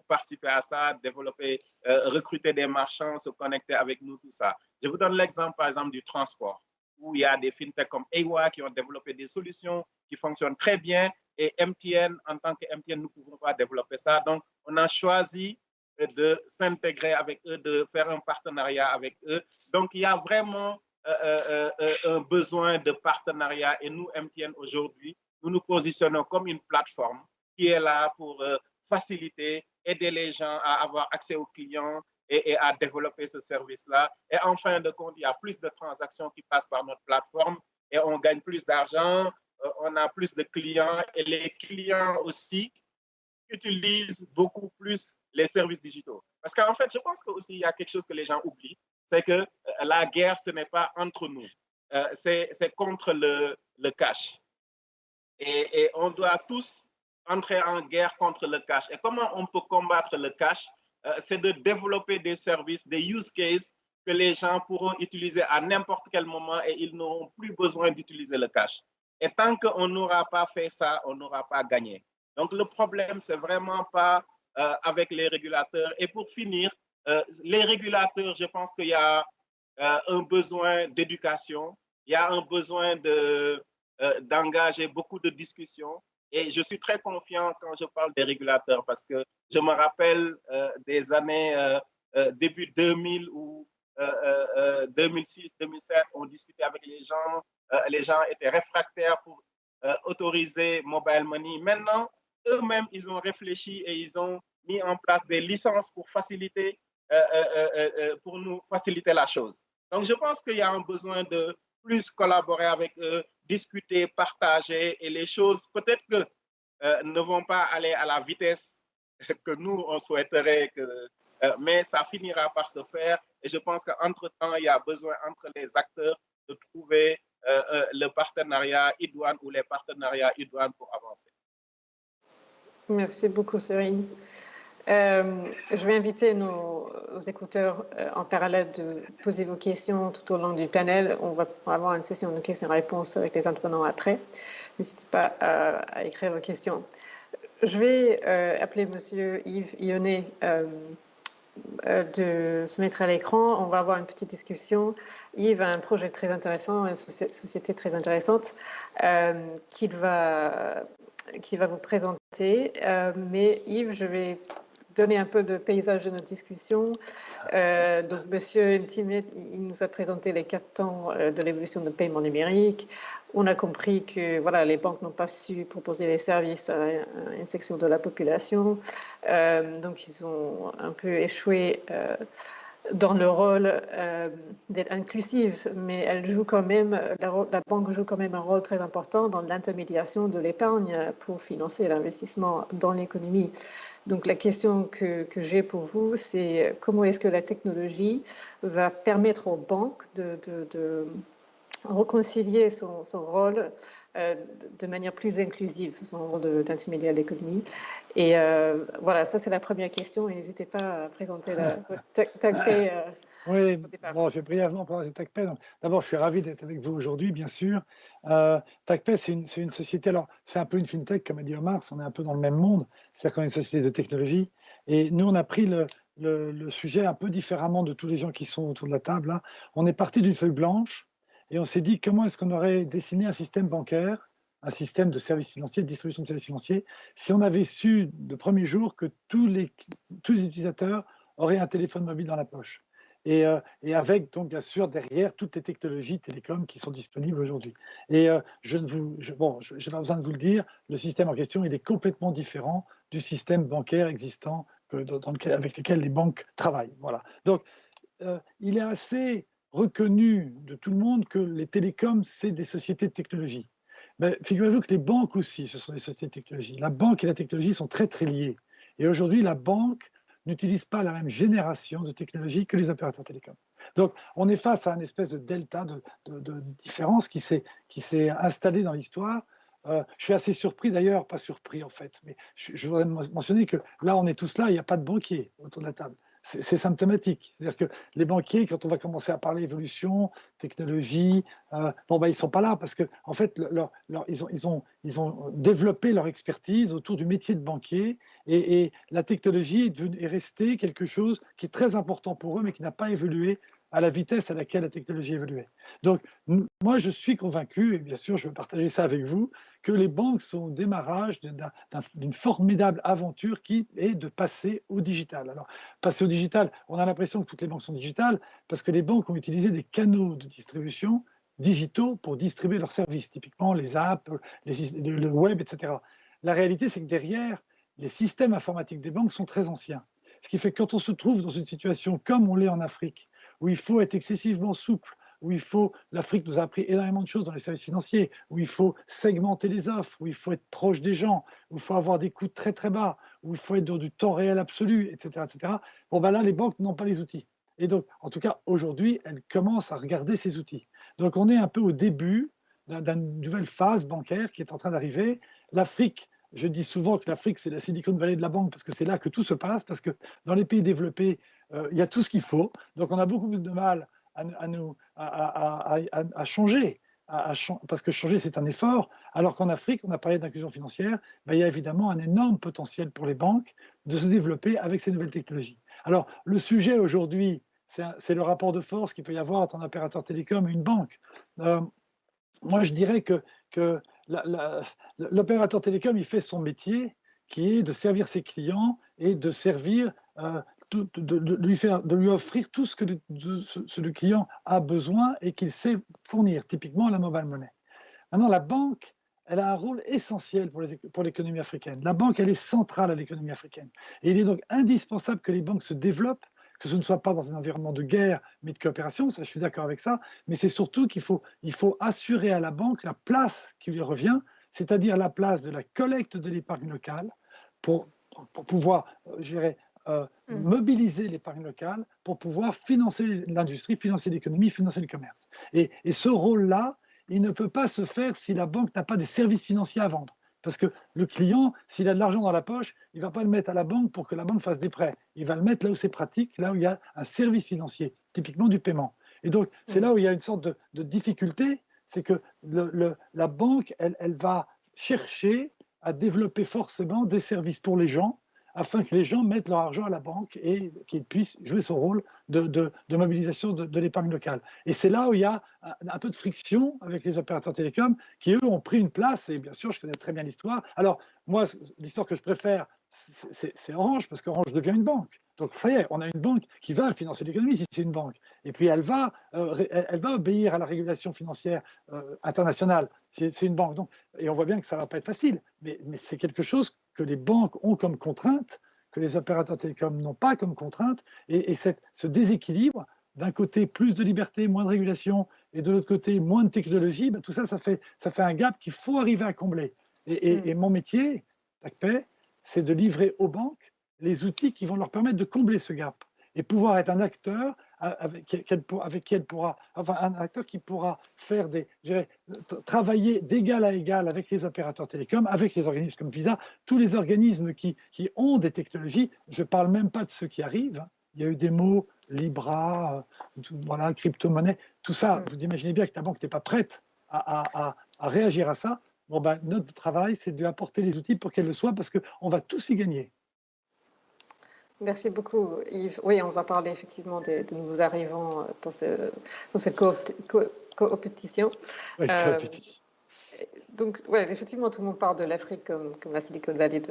E: participé à ça, développer, recruter des marchands, se connecter avec nous, tout ça. Je vous donne l'exemple, par exemple, du transport, où il y a des fintechs comme Ewa qui ont développé des solutions qui fonctionnent très bien, et MTN, en tant que MTN, nous ne pouvons pas développer ça. Donc, on a choisi de s'intégrer avec eux, de faire un partenariat avec eux. Donc, il y a vraiment un besoin de partenariat, et nous, MTN, aujourd'hui, nous nous positionnons comme une plateforme qui est là pour faciliter, aider les gens à avoir accès aux clients et à développer ce service-là. Et en fin de compte, il y a plus de transactions qui passent par notre plateforme et on gagne plus d'argent, on a plus de clients et les clients aussi utilisent beaucoup plus les services digitaux. Parce qu'en fait, je pense qu'il y a quelque chose que les gens oublient, c'est que la guerre, ce n'est pas entre nous. c'est contre le cash. Et on doit tous entrer en guerre contre le cash. Et comment on peut combattre le cash? C'est de développer des services, des use cases que les gens pourront utiliser à n'importe quel moment et ils n'auront plus besoin d'utiliser le cash. Et tant qu'on n'aura pas fait ça, on n'aura pas gagné. Donc le problème, c'est vraiment pas avec les régulateurs. Et pour finir, les régulateurs, je pense qu'il y a un besoin d'éducation, il y a un besoin d'engager beaucoup de discussions. Et je suis très confiant quand je parle des régulateurs parce que je me rappelle des années début 2000 ou 2006, 2007, on discutait avec les gens étaient réfractaires pour autoriser mobile money. Maintenant, eux-mêmes, ils ont réfléchi et ils ont mis en place des licences pour faciliter, pour nous faciliter la chose. Donc, je pense qu'il y a un besoin de plus collaborer avec eux, discuter, partager, et les choses peut-être que ne vont pas aller à la vitesse que nous, on souhaiterait, mais ça finira par se faire. Et je pense qu'entre-temps, il y a besoin entre les acteurs de trouver le partenariat idoine ou les partenariats idoines pour avancer.
A: Merci beaucoup, Serine. Je vais inviter nos écouteurs en parallèle de poser vos questions tout au long du panel. On va avoir une session de questions-réponses avec les intervenants après. N'hésitez pas à écrire vos questions. Je vais appeler Monsieur Yves Ionnet de se mettre à l'écran. On va avoir une petite discussion. Yves a un projet très intéressant, une société très intéressante qu'il va vous présenter. Mais Yves, je vais donner un peu de paysage de notre discussion. Donc, Monsieur Ntimet, il nous a présenté les 4 temps de l'évolution de paiement numérique. On a compris que voilà, les banques n'ont pas su proposer les services à une section de la population. Donc, ils ont un peu échoué dans le rôle d'être inclusive, mais elle joue quand même, la banque joue quand même un rôle très important dans l'intermédiation de l'épargne pour financer l'investissement dans l'économie. Donc la question que j'ai pour vous, c'est comment est-ce que la technologie va permettre aux banques de réconcilier son rôle de manière plus inclusive, son rôle d'intermédiaire de l'économie. Et voilà, ça c'est la première question. Et n'hésitez pas à présenter la TagPay.
F: Oui, bon, je vais brièvement présenter TagPay. D'abord, je suis ravi d'être avec vous aujourd'hui, bien sûr. TagPay, c'est une société, alors c'est un peu une fintech, comme a dit Omar, on est un peu dans le même monde, c'est-à-dire qu'on est une société de technologie. Et nous, on a pris le sujet un peu différemment de tous les gens qui sont autour de la table. Là. On est parti d'une feuille blanche et on s'est dit comment est-ce qu'on aurait dessiné un système bancaire, un système de services financiers, de distribution de services financiers, si on avait su de premier jour que tous les utilisateurs auraient un téléphone mobile dans la poche. Et avec, donc, bien sûr, derrière toutes les technologies télécom qui sont disponibles aujourd'hui. Et je n'ai pas besoin de vous le dire, le système en question, il est complètement différent du système bancaire existant avec lequel les banques travaillent. Voilà. Donc, il est assez reconnu de tout le monde que les télécoms, c'est des sociétés de technologie. Mais figurez-vous que les banques aussi, ce sont des sociétés de technologie. La banque et la technologie sont très, très liées. Et aujourd'hui, la banque n'utilisent pas la même génération de technologie que les opérateurs télécoms. Donc, on est face à une espèce de delta de différence qui s'est installée dans l'histoire. Je suis assez surpris d'ailleurs, pas surpris en fait, mais je voudrais mentionner que là, on est tous là, il n'y a pas de banquiers autour de la table. C'est symptomatique. C'est-à-dire que les banquiers, quand on va commencer à parler évolution, technologie, ils ne sont pas là parce qu'en en fait, ils ont développé leur expertise autour du métier de banquier et la technologie est restée quelque chose qui est très important pour eux, mais qui n'a pas évolué à la vitesse à laquelle la technologie évoluait. Donc, moi, je suis convaincu, et bien sûr, je veux partager ça avec vous, que les banques sont au démarrage d'une formidable aventure qui est de passer au digital. Alors, passer au digital, on a l'impression que toutes les banques sont digitales parce que les banques ont utilisé des canaux de distribution digitaux pour distribuer leurs services, typiquement les apps, le web, etc. La réalité, c'est que derrière, les systèmes informatiques des banques sont très anciens. Ce qui fait que quand on se trouve dans une situation comme on l'est en Afrique, où il faut être excessivement souple, où l'Afrique nous a appris énormément de choses dans les services financiers, où il faut segmenter les offres, où il faut être proche des gens, où il faut avoir des coûts très très bas, où il faut être dans du temps réel absolu, etc. etc. Bon, là, les banques n'ont pas les outils. Et donc, en tout cas, aujourd'hui, elles commencent à regarder ces outils. Donc on est un peu au début d'une nouvelle phase bancaire qui est en train d'arriver. L'Afrique, je dis souvent que l'Afrique, c'est la Silicon Valley de la banque parce que c'est là que tout se passe, parce que dans les pays développés, il y a tout ce qu'il faut. Donc on a beaucoup plus de mal à changer, parce que changer, c'est un effort. Alors qu'en Afrique, on a parlé d'inclusion financière, il y a évidemment un énorme potentiel pour les banques de se développer avec ces nouvelles technologies. Alors, le sujet aujourd'hui, c'est le rapport de force qu'il peut y avoir entre un opérateur télécom et une banque. Moi, je dirais que l'opérateur télécom, il fait son métier, qui est de servir ses clients et de servir, de lui offrir tout ce que le client a besoin et qu'il sait fournir, typiquement la mobile money. Maintenant, la banque, elle a un rôle essentiel pour l'économie africaine. La banque, elle est centrale à l'économie africaine. Et il est donc indispensable que les banques se développent, que ce ne soit pas dans un environnement de guerre, mais de coopération, ça je suis d'accord avec ça, mais c'est surtout qu'il faut assurer à la banque la place qui lui revient, c'est-à-dire la place de la collecte de l'épargne locale pour pouvoir, mobiliser l'épargne locale, pour pouvoir financer l'industrie, financer l'économie, financer le commerce. Et ce rôle-là, il ne peut pas se faire si la banque n'a pas des services financiers à vendre. Parce que le client, s'il a de l'argent dans la poche, il ne va pas le mettre à la banque pour que la banque fasse des prêts. Il va le mettre là où c'est pratique, là où il y a un service financier, typiquement du paiement. Et donc, c'est là où il y a une sorte de difficulté, c'est que la banque, elle va chercher à développer forcément des services pour les gens, afin que les gens mettent leur argent à la banque et qu'ils puissent jouer son rôle de mobilisation de l'épargne locale. Et c'est là où il y a un peu de friction avec les opérateurs télécoms qui, eux, ont pris une place. Et bien sûr, je connais très bien l'histoire. Alors, moi, l'histoire que je préfère, c'est Orange, parce qu'Orange devient une banque. Donc, ça y est, on a une banque qui va financer l'économie si c'est une banque. Et puis, elle va obéir à la régulation financière internationale si c'est une banque. Donc, et on voit bien que ça ne va pas être facile. Mais c'est quelque chose que les banques ont comme contrainte, que les opérateurs télécoms n'ont pas comme contrainte. Et ce déséquilibre, d'un côté, plus de liberté, moins de régulation, et de l'autre côté, moins de technologie, tout ça, ça fait un gap qu'il faut arriver à combler. Et mon métier, TACPAY, c'est de livrer aux banques les outils qui vont leur permettre de combler ce gap et pouvoir être un acteur avec qui elle pourra, enfin un acteur qui pourra faire travailler d'égal à égal avec les opérateurs télécoms, avec les organismes comme Visa, tous les organismes qui ont des technologies. Je ne parle même pas de ceux qui arrivent. Il y a eu des mots, Libra, voilà, crypto-monnaie, tout ça. Vous imaginez bien que la banque n'est pas prête à réagir à ça. Bon, notre travail, c'est de lui apporter les outils pour qu'elle le soit, parce qu'on va tous y gagner.
A: Merci beaucoup, Yves. Oui, on va parler effectivement de nouveaux arrivants dans cette coopétition.
F: Oui, coopétition.
A: Donc, ouais, effectivement, tout le monde parle de l'Afrique comme la Silicon Valley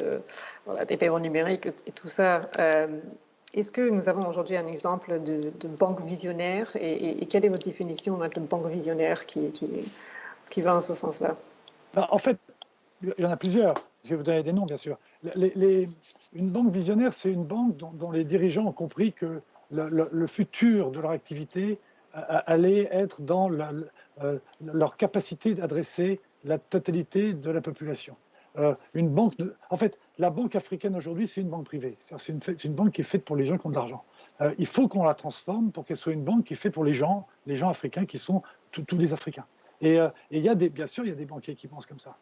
A: des paiements numériques et tout ça. Est-ce que nous avons aujourd'hui un exemple de banque visionnaire et quelle est votre définition de banque visionnaire qui va en ce sens-là?
F: En fait, il y en a plusieurs. Je vais vous donner des noms, bien sûr. Une banque visionnaire, c'est une banque dont les dirigeants ont compris que le futur de leur activité allait être dans leur capacité d'adresser la totalité de la population. En fait, la banque africaine aujourd'hui, c'est une banque privée. C'est une banque qui est faite pour les gens qui ont de l'argent. Il faut qu'on la transforme pour qu'elle soit une banque qui est faite pour les gens africains qui sont tous les Africains. Et bien sûr, il y a des banquiers qui pensent comme ça.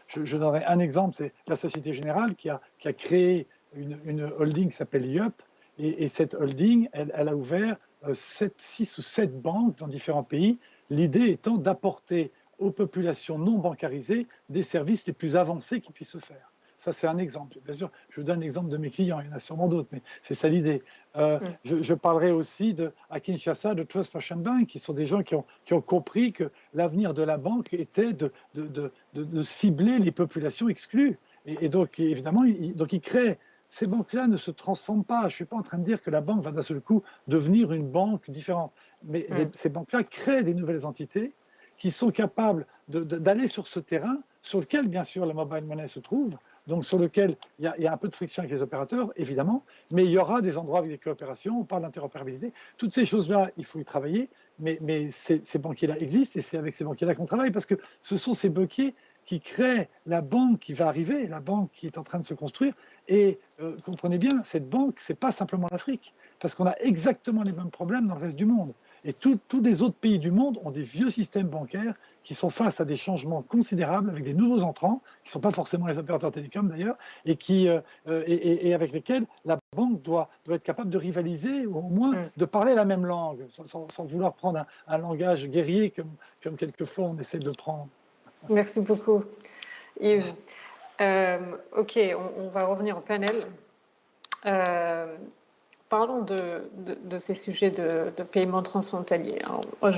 F: Je donnerai un exemple, c'est la Société Générale qui a créé une holding qui s'appelle YUP. Et cette holding, elle a ouvert 6 ou 7 banques dans différents pays, l'idée étant d'apporter aux populations non bancarisées des services les plus avancés qui puissent se faire. Ça, c'est un exemple. Bien sûr, je vous donne l'exemple de mes clients, il y en a sûrement d'autres, mais c'est ça l'idée. Je parlerai aussi à Kinshasa de Trust Merchant Bank, qui sont des gens qui ont compris que l'avenir de la banque était de cibler les populations exclues. Et donc, évidemment, ils créent. Ces banques-là ne se transforment pas. Je ne suis pas en train de dire que la banque va d'un seul coup devenir une banque différente. Mais ces banques-là créent des nouvelles entités qui sont capables d'aller sur ce terrain, sur lequel, bien sûr, la mobile money se trouve, donc sur lequel il y a un peu de friction avec les opérateurs, évidemment, mais il y aura des endroits avec des coopérations, on parle d'interopérabilité. Toutes ces choses-là, il faut y travailler, mais ces banquiers-là existent et c'est avec ces banquiers-là qu'on travaille, parce que ce sont ces banquiers qui créent la banque qui va arriver, la banque qui est en train de se construire. Et comprenez bien, cette banque, ce n'est pas simplement l'Afrique, parce qu'on a exactement les mêmes problèmes dans le reste du monde. Et tous les autres pays du monde ont des vieux systèmes bancaires qui sont face à des changements considérables avec des nouveaux entrants, qui ne sont pas forcément les opérateurs télécoms d'ailleurs, et avec lesquels la banque doit être capable de rivaliser ou au moins de parler la même langue, sans vouloir prendre un langage guerrier comme quelquefois on essaie de le prendre.
A: Merci beaucoup, Yves. Ok, on va revenir au panel. Parlons de ces sujets de paiement transfrontalier. Alors, moi,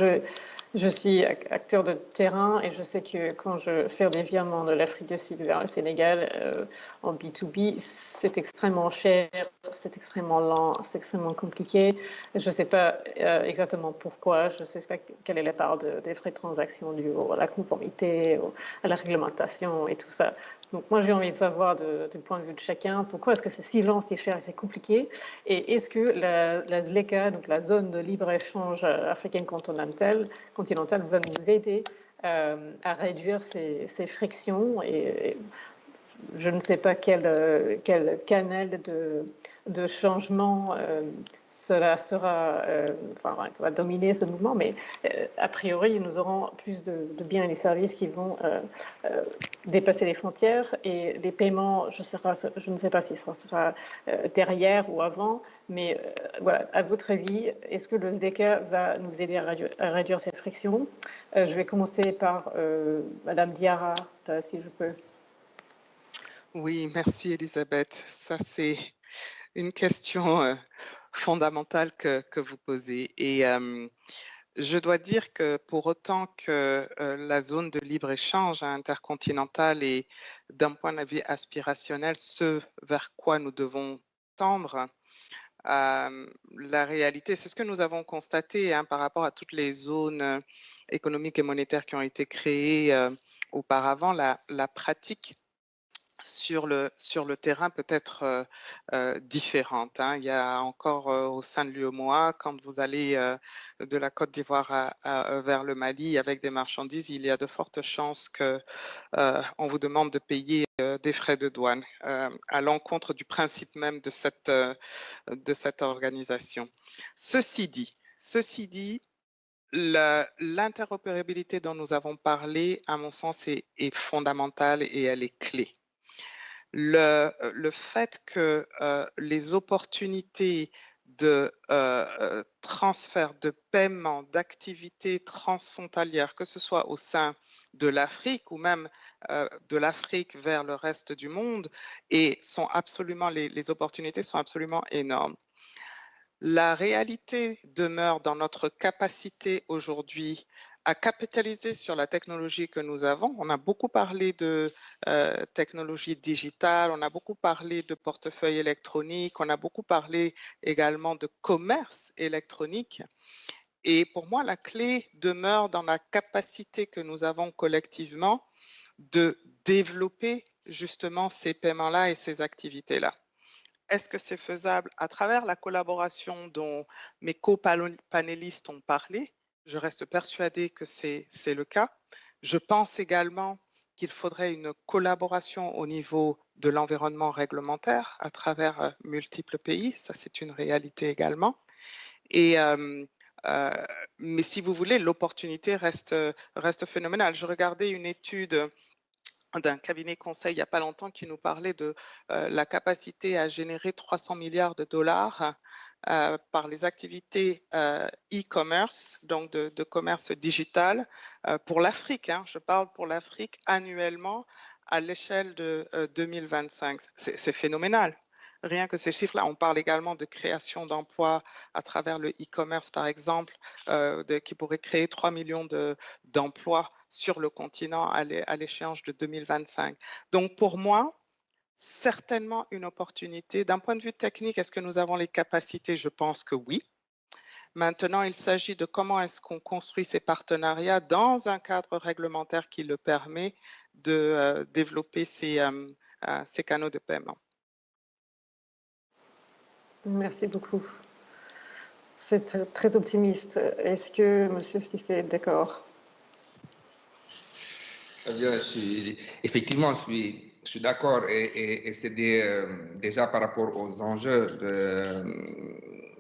A: je suis acteur de terrain et je sais que quand je fais des virements de l'Afrique du Sud vers le Sénégal en B2B, c'est extrêmement cher, c'est extrêmement lent, c'est extrêmement compliqué. Je ne sais pas exactement pourquoi, je ne sais pas quelle est la part des frais de transaction dus à la conformité, à la réglementation et tout ça. Donc moi, j'ai envie de savoir du point de vue de chacun, pourquoi est-ce que c'est si lent, si cher et c'est compliqué? Et est-ce que la ZLECA, donc la zone de libre-échange africaine continentale, va nous aider à réduire ces frictions? Et je ne sais pas quel canal de changement cela sera, va dominer ce mouvement, mais a priori, nous aurons plus de biens et de services qui vont dépasser les frontières, et les paiements, je ne sais pas si ça sera derrière ou avant, mais voilà, à votre avis, est-ce que le SDK va nous aider à réduire ces frictions? Je vais commencer par Madame Diarra, si je peux.
C: Oui, merci Elisabeth. Ça, c'est une question fondamentale que vous posez. Et je dois dire que pour autant que la zone de libre-échange intercontinentale est d'un point de vue aspirationnel ce vers quoi nous devons tendre, la réalité, c'est ce que nous avons constaté par rapport à toutes les zones économiques et monétaires qui ont été créées auparavant, la pratique sur le terrain peut être différente. Il y a encore au sein de l'UEMOA, quand vous allez de la Côte d'Ivoire vers le Mali avec des marchandises, il y a de fortes chances qu'on vous demande de payer des frais de douane à l'encontre du principe même de cette organisation. Ceci dit, l'interopérabilité dont nous avons parlé, à mon sens, est fondamentale et elle est clé. Le fait que les opportunités de transfert, de paiement, d'activités transfrontalières, que ce soit au sein de l'Afrique ou même de l'Afrique vers le reste du monde, les opportunités sont absolument énormes. La réalité demeure dans notre capacité aujourd'hui à capitaliser sur la technologie que nous avons. On a beaucoup parlé de technologie digitale, on a beaucoup parlé de portefeuille électronique, on a beaucoup parlé également de commerce électronique. Et pour moi, la clé demeure dans la capacité que nous avons collectivement de développer justement ces paiements-là et ces activités-là. Est-ce que c'est faisable à travers la collaboration dont mes co-panélistes ont parlé? Je reste persuadée que c'est le cas. Je pense également qu'il faudrait une collaboration au niveau de l'environnement réglementaire à travers multiples pays. Ça, c'est une réalité également. Et, mais si vous voulez, l'opportunité reste phénoménale. Je regardais une étude d'un cabinet conseil il n'y a pas longtemps qui nous parlait de la capacité à générer 300 milliards de dollars par les activités e-commerce, donc de commerce digital pour l'Afrique. Je parle pour l'Afrique annuellement à l'échelle de 2025. C'est phénoménal. Rien que ces chiffres-là, on parle également de création d'emplois à travers le e-commerce, par exemple, qui pourrait créer 3 millions d'emplois sur le continent à l'échéance de 2025. Donc, pour moi, certainement une opportunité. D'un point de vue technique, est-ce que nous avons les capacités? Je pense que oui. Maintenant, il s'agit de comment est-ce qu'on construit ces partenariats dans un cadre réglementaire qui le permet de développer ces canaux de paiement.
A: Merci beaucoup. C'est très optimiste. Est-ce que M. Cissé est d'accord?
D: Effectivement, je suis d'accord et c'est déjà par rapport aux enjeux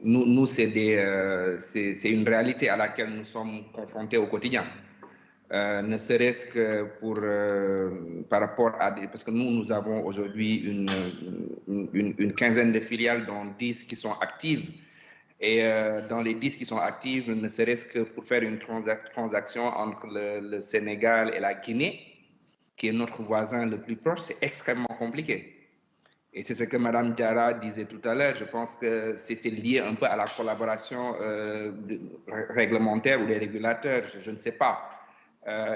D: nous c'est une réalité à laquelle nous sommes confrontés au quotidien. Ne serait-ce que par rapport à parce que nous avons aujourd'hui une quinzaine de filiales, dont 10 qui sont actives. Et dans les 10 qui sont actives, ne serait-ce que pour faire une transaction entre le Sénégal et la Guinée, qui est notre voisin le plus proche, c'est extrêmement compliqué. Et c'est ce que Mme Diarra disait tout à l'heure. Je pense que c'est lié un peu à la collaboration réglementaire ou des régulateurs, je ne sais pas.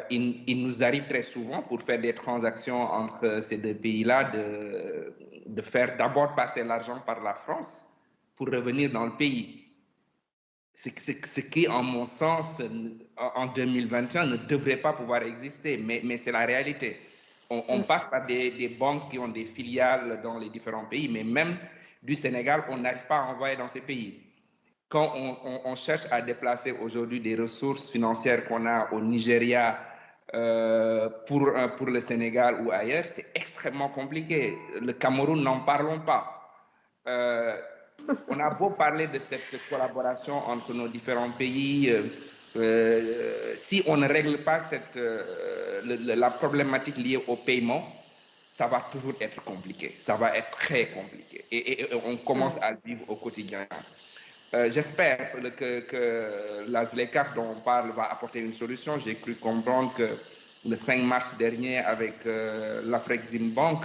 D: Il nous arrive très souvent, pour faire des transactions entre ces deux pays-là, de faire d'abord passer l'argent par la France pour revenir dans le pays. Ce qui, en mon sens, en 2021, ne devrait pas pouvoir exister, mais c'est la réalité. On passe par des banques qui ont des filiales dans les différents pays, mais même du Sénégal, on n'arrive pas à envoyer dans ces pays. Quand on cherche à déplacer aujourd'hui des ressources financières qu'on a au Nigeria pour le Sénégal ou ailleurs, c'est extrêmement compliqué. Le Cameroun, n'en parlons pas. On a beau parler de cette collaboration entre nos différents pays, si on ne règle pas la problématique liée au paiement, ça va toujours être compliqué. Ça va être très compliqué. Et on commence à le vivre au quotidien. J'espère que la ZLECAf dont on parle va apporter une solution. J'ai cru comprendre que le 5 mars dernier, avec l'Afrexim Bank,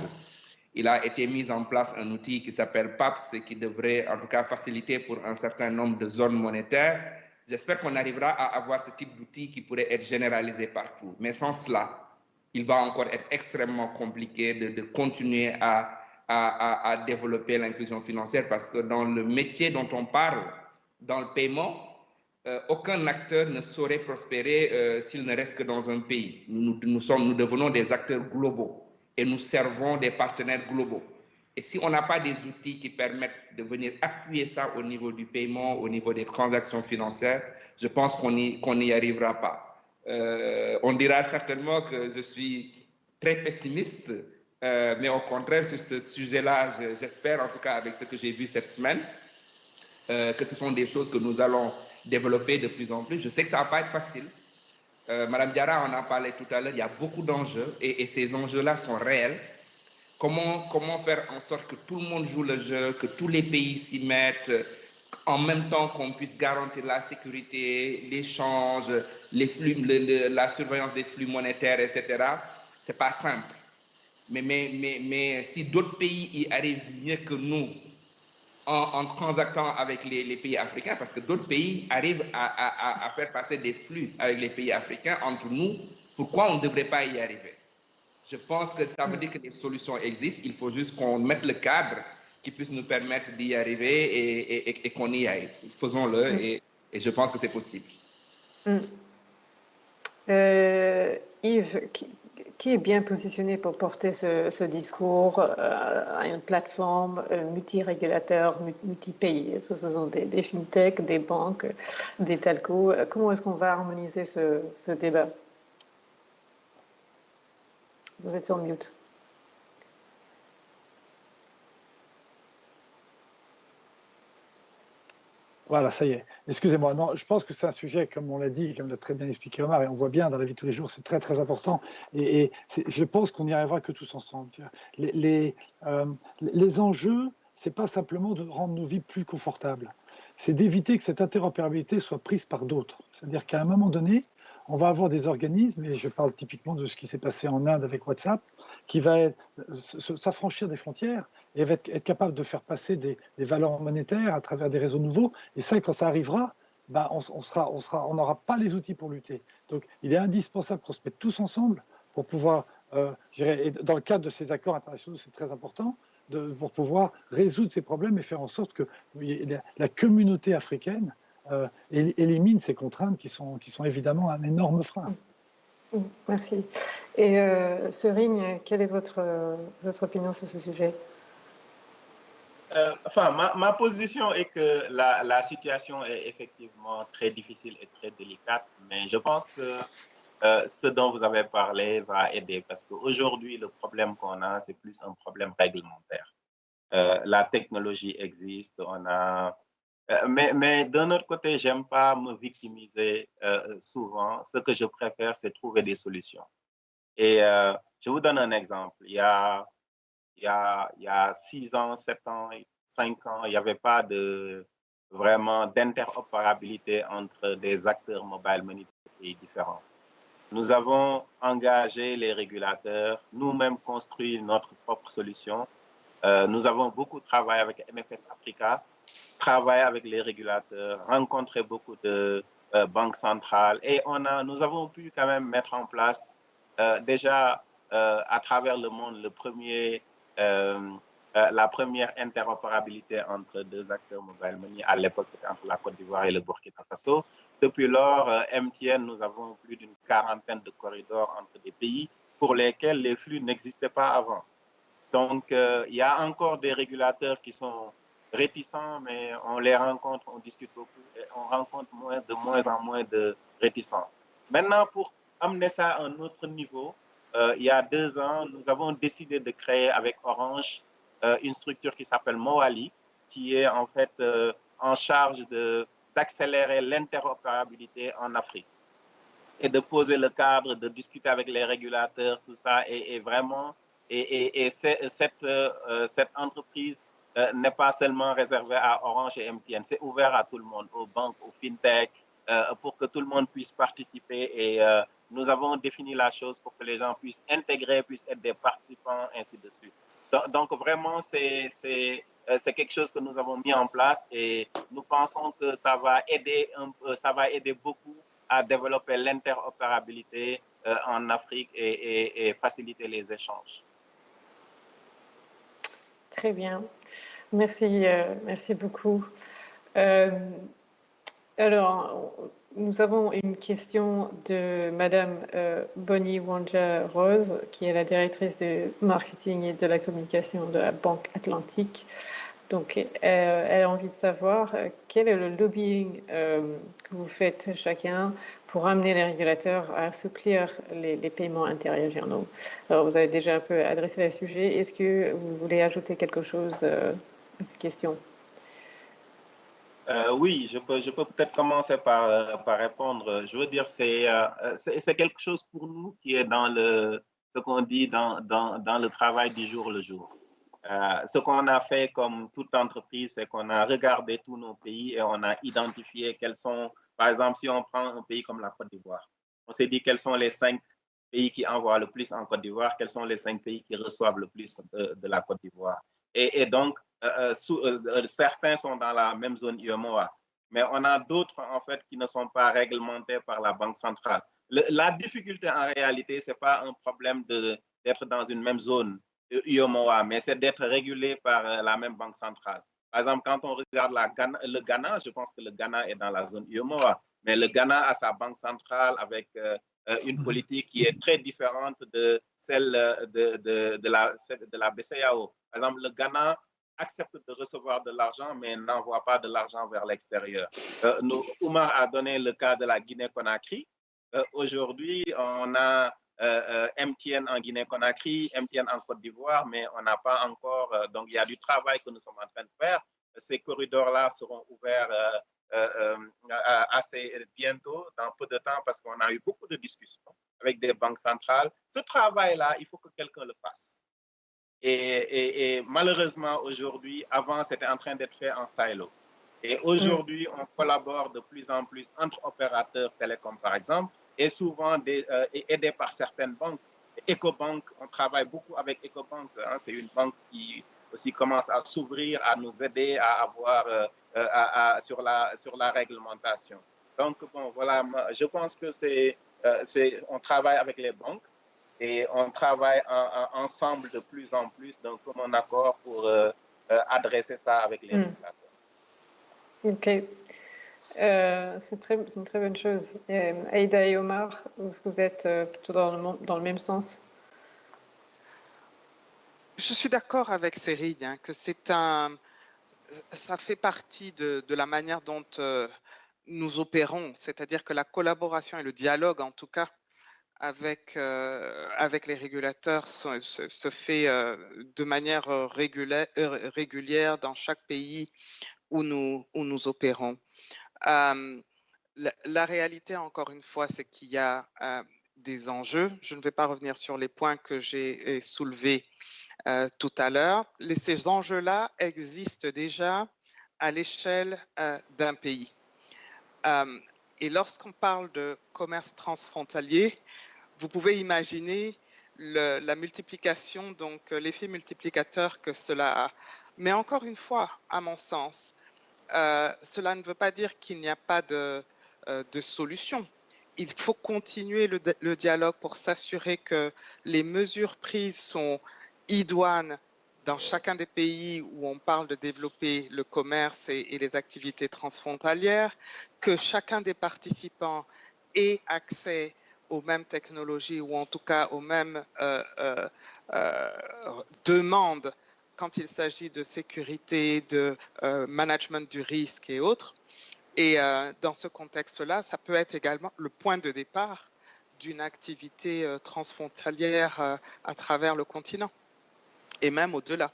D: il a été mis en place un outil qui s'appelle PAPS, qui devrait en tout cas faciliter pour un certain nombre de zones monétaires. J'espère qu'on arrivera à avoir ce type d'outil qui pourrait être généralisé partout. Mais sans cela, il va encore être extrêmement compliqué de continuer à développer l'inclusion financière, parce que dans le métier dont on parle, dans le paiement, aucun acteur ne saurait prospérer s'il ne reste que dans un pays. Nous devenons des acteurs globaux et nous servons des partenaires globaux. Et si on n'a pas des outils qui permettent de venir appuyer ça au niveau du paiement, au niveau des transactions financières, je pense qu'on n'y arrivera pas. On dira certainement que je suis très pessimiste, mais au contraire, sur ce sujet-là, j'espère, en tout cas avec ce que j'ai vu cette semaine, que ce sont des choses que nous allons développer de plus en plus. Je sais que ça ne va pas être facile. Madame Diarra en a parlé tout à l'heure, il y a beaucoup d'enjeux et ces enjeux-là sont réels. Comment faire en sorte que tout le monde joue le jeu, que tous les pays s'y mettent, en même temps qu'on puisse garantir la sécurité, l'échange, les flux, la surveillance des flux monétaires, etc. Ce n'est pas simple. Mais si d'autres pays y arrivent mieux que nous en transactant avec les pays africains, parce que d'autres pays arrivent à faire passer des flux avec les pays africains entre nous, pourquoi on ne devrait pas y arriver? Je pense que ça veut dire que des solutions existent, il faut juste qu'on mette le cadre qui puisse nous permettre d'y arriver et qu'on y aille. Faisons-le et je pense que c'est possible.
A: Yves, qui est bien positionné pour porter ce discours à une plateforme multi-régulateur, multi-pays? Ce sont des fintechs, des banques, des telcos. Comment est-ce qu'on va harmoniser ce débat? Vous êtes sur mute.
F: Voilà, ça y est. Excusez-moi. Non, je pense que c'est un sujet, comme on l'a dit, comme l'a très bien expliqué Omar, et on voit bien dans la vie de tous les jours, c'est très, très important. Et je pense qu'on n'y arrivera que tous ensemble. Les enjeux, ce n'est pas simplement de rendre nos vies plus confortables. C'est d'éviter que cette interopérabilité soit prise par d'autres. C'est-à-dire qu'à un moment donné, on va avoir des organismes, et je parle typiquement de ce qui s'est passé en Inde avec WhatsApp, qui va s'affranchir des frontières et va être capable de faire passer des valeurs monétaires à travers des réseaux nouveaux. Et ça, quand ça arrivera, ben on n'aura pas les outils pour lutter. Donc, il est indispensable qu'on se mette tous ensemble pour pouvoir, et dans le cadre de ces accords internationaux, c'est très important, pour pouvoir résoudre ces problèmes et faire en sorte que la communauté africaine élimine ces contraintes qui sont évidemment un énorme frein.
A: Merci. Et Serigne, quelle est votre opinion sur ce sujet?
E: Ma position est que la situation est effectivement très difficile et très délicate, mais je pense que ce dont vous avez parlé va aider, parce qu'aujourd'hui, le problème qu'on a, c'est plus un problème réglementaire. La technologie existe, on a Mais d'un autre côté, j'aime pas me victimiser souvent. Ce que je préfère, c'est trouver des solutions. Et je vous donne un exemple. Il y a 6 ans, 7 ans, 5 ans, il n'y avait pas vraiment d'interopérabilité entre des acteurs mobile money de pays différents. Nous avons engagé les régulateurs, nous-mêmes construit notre propre solution. Nous avons beaucoup travaillé avec MFS Africa, travaillé avec les régulateurs, rencontré beaucoup de banques centrales et nous avons pu quand même mettre en place déjà à travers le monde la première interopérabilité entre deux acteurs mobile money. À l'époque, c'était entre la Côte d'Ivoire et le Burkina Faso. Depuis lors, MTN, nous avons plus d'une quarantaine de corridors entre des pays pour lesquels les flux n'existaient pas avant. Donc, il y a encore des régulateurs qui sont réticents, mais on les rencontre, on discute beaucoup et on rencontre de moins en moins de réticence. Maintenant, pour amener ça à un autre niveau, il y a 2 ans, nous avons décidé de créer avec Orange une structure qui s'appelle Moali, qui est en fait en charge d'accélérer l'interopérabilité en Afrique et de poser le cadre, de discuter avec les régulateurs, tout ça, et vraiment, cette entreprise n'est pas seulement réservée à Orange et MTN, c'est ouvert à tout le monde, aux banques, aux fintech, pour que tout le monde puisse participer. Et nous avons défini la chose pour que les gens puissent intégrer, puissent être des participants, ainsi de suite. Donc vraiment, c'est quelque chose que nous avons mis en place et nous pensons que ça va aider beaucoup à développer l'interopérabilité en Afrique et faciliter les échanges.
A: Très bien. Merci, merci beaucoup. Alors, nous avons une question de Madame Bonnie Wanja Rose, qui est la directrice de marketing et de la communication de la Banque Atlantique. Donc, elle a envie de savoir quel est le lobbying que vous faites chacun pour amener les régulateurs à assouplir les paiements interrégionaux. Alors, vous avez déjà un peu adressé le sujet. Est-ce que vous voulez ajouter quelque chose à cette question?
E: Oui, je peux peut-être commencer par répondre. Je veux dire, c'est quelque chose pour nous qui est dans ce qu'on dit dans le travail du jour le jour. Ce qu'on a fait comme toute entreprise, c'est qu'on a regardé tous nos pays et on a identifié quels sont, par exemple, si on prend un pays comme la Côte d'Ivoire, on s'est dit quels sont les 5 pays qui envoient le plus en Côte d'Ivoire, quels sont les 5 pays qui reçoivent le plus de la Côte d'Ivoire. Et donc, certains sont dans la même zone UEMOA, mais on a d'autres, en fait, qui ne sont pas réglementés par la Banque centrale. La difficulté, en réalité, ce n'est pas un problème d'être dans une même zone UEMOA, mais c'est d'être régulé par la même Banque centrale. Par exemple, quand on regarde le Ghana, je pense que le Ghana est dans la zone UEMOA, mais le Ghana a sa banque centrale avec une politique qui est très différente de celle de la BCEAO. Par exemple, le Ghana accepte de recevoir de l'argent, mais n'envoie pas de l'argent vers l'extérieur. Oumar a donné le cas de la Guinée-Conakry. Aujourd'hui, on a MTN en Guinée-Conakry, MTN en Côte d'Ivoire, mais on n'a pas encore... donc, il y a du travail que nous sommes en train de faire. Ces corridors-là seront ouverts assez bientôt, dans peu de temps, parce qu'on a eu beaucoup de discussions avec des banques centrales. Ce travail-là, il faut que quelqu'un le fasse. Et malheureusement, aujourd'hui, avant, c'était en train d'être fait en silo. Et aujourd'hui, on collabore de plus en plus entre opérateurs télécoms, par exemple, et souvent aidé par certaines banques. Ecobank, on travaille beaucoup avec Ecobank. Hein, c'est une banque qui aussi commence à s'ouvrir, à nous aider à avoir sur la réglementation. Donc, bon, voilà, je pense que on travaille avec les banques et on travaille ensemble de plus en plus dans un accord pour adresser ça avec les régulateurs.
A: Ok. C'est une très bonne chose. Aïda et Omar, est-ce que vous êtes plutôt dans le même sens?
C: Je suis d'accord avec Cérid, hein, que ça fait partie de la manière dont nous opérons, c'est-à-dire que la collaboration et le dialogue, en tout cas, avec les régulateurs se fait de manière régulière dans chaque pays où nous opérons. La réalité, encore une fois, c'est qu'il y a des enjeux. Je ne vais pas revenir sur les points que j'ai soulevés tout à l'heure. Ces enjeux-là existent déjà à l'échelle d'un pays. Et lorsqu'on parle de commerce transfrontalier, vous pouvez imaginer la multiplication, donc l'effet multiplicateur que cela a. Mais encore une fois, à mon sens, cela ne veut pas dire qu'il n'y a pas de solution. Il faut continuer le dialogue pour s'assurer que les mesures prises sont idoines dans chacun des pays où on parle de développer le commerce et les activités transfrontalières, que chacun des participants ait accès aux mêmes technologies ou en tout cas aux mêmes demandes quand il s'agit de sécurité, de management du risque et autres. Et dans ce contexte-là, ça peut être également le point de départ d'une activité transfrontalière à travers le continent et même au-delà.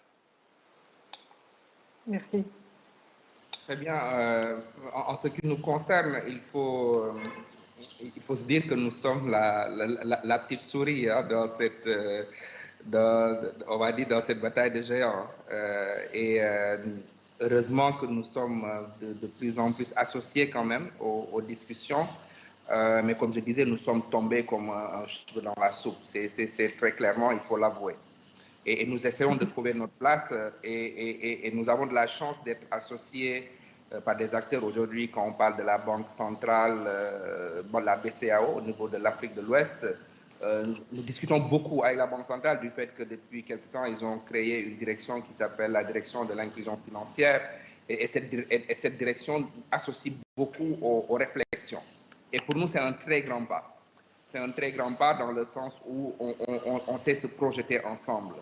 A: Merci.
D: Très bien. En ce qui nous concerne, il faut se dire que nous sommes la petite souris dans cette, on va dire, dans cette bataille de géants. Heureusement que nous sommes de plus en plus associés quand même aux discussions. Mais comme je disais, nous sommes tombés comme un cheveu dans la soupe. C'est très clairement, il faut l'avouer. Et nous essayons de trouver notre place et nous avons de la chance d'être associés par des acteurs aujourd'hui. Quand on parle de la Banque centrale, la BCAO au niveau de l'Afrique de l'Ouest, nous discutons beaucoup avec la Banque centrale du fait que depuis quelque temps, ils ont créé une direction qui s'appelle la direction de l'inclusion financière et cette direction associe beaucoup aux réflexions. Et pour nous, c'est un très grand pas. C'est un très grand pas dans le sens où on sait se projeter ensemble.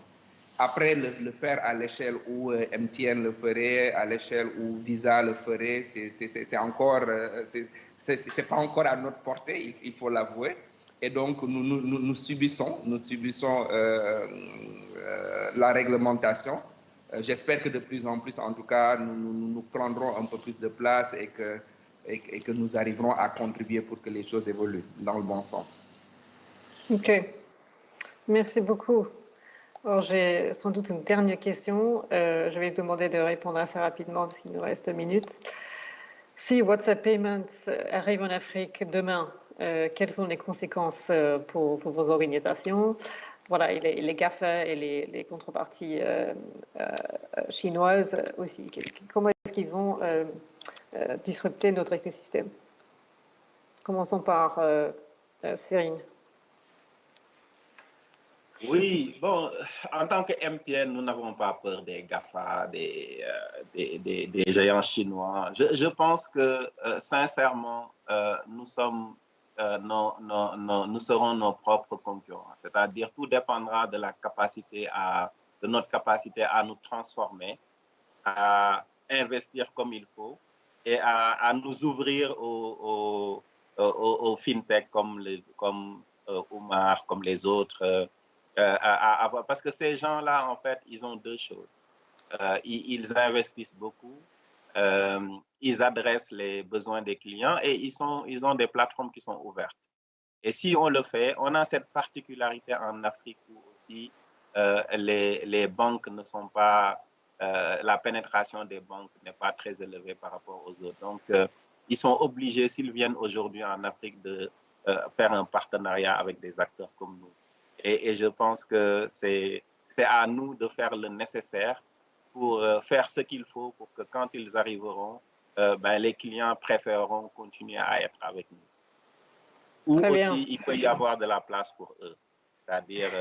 D: Après, le faire à l'échelle où MTN le ferait, à l'échelle où Visa le ferait, c'est encore, c'est pas encore à notre portée, il faut l'avouer. Et donc, nous subissons la réglementation. J'espère que de plus en plus, en tout cas, nous prendrons un peu plus de place et que nous arriverons à contribuer pour que les choses évoluent dans le bon sens.
A: OK. Merci beaucoup. Alors, j'ai sans doute une dernière question. Je vais te demander de répondre assez rapidement parce qu'il nous reste 1 minute. Si WhatsApp Payments arrive en Afrique demain, quelles sont les conséquences pour vos organisations? Voilà, et les GAFA et les contreparties chinoises aussi. Comment est-ce qu'ils vont disrupter notre écosystème? Commençons par Cyrine.
E: Oui, bon, en tant que MTN, nous n'avons pas peur des GAFA, des géants chinois. Je pense que, sincèrement, nous serons nos propres concurrents. C'est-à-dire, tout dépendra de notre capacité à nous transformer, à investir comme il faut et à nous ouvrir aux fintech comme Oumar, comme les autres. Parce que ces gens-là, en fait, ils ont 2 choses. Ils investissent beaucoup, ils adressent les besoins des clients et ils ont des plateformes qui sont ouvertes. Et si on le fait, on a cette particularité en Afrique où aussi les banques ne sont pas, la pénétration des banques n'est pas très élevée par rapport aux autres. Donc, ils sont obligés, s'ils viennent aujourd'hui en Afrique, de faire un partenariat avec des acteurs comme nous. Et je pense que c'est à nous de faire le nécessaire pour faire ce qu'il faut pour que quand ils arriveront, les clients préféreront continuer à être avec nous. Ou
A: Très
E: aussi,
A: bien.
E: il peut y avoir de la place pour eux. C'est-à-dire,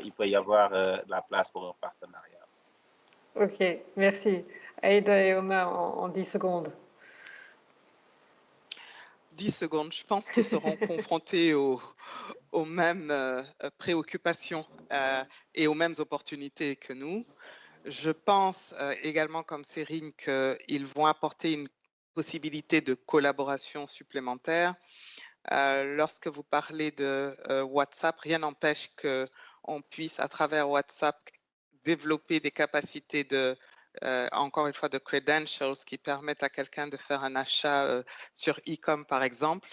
E: il peut y avoir de la place pour un partenariat aussi.
A: OK, merci. Aïda et Omar, en 10 secondes.
C: 10 secondes. Je pense qu'ils seront confrontés aux mêmes préoccupations et aux mêmes opportunités que nous. Je pense également, comme Cyrine, qu'ils vont apporter une possibilité de collaboration supplémentaire. Lorsque vous parlez de WhatsApp, rien n'empêche qu'on puisse, à travers WhatsApp, développer des capacités de encore une fois, de credentials qui permettent à quelqu'un de faire un achat sur e-com, par exemple.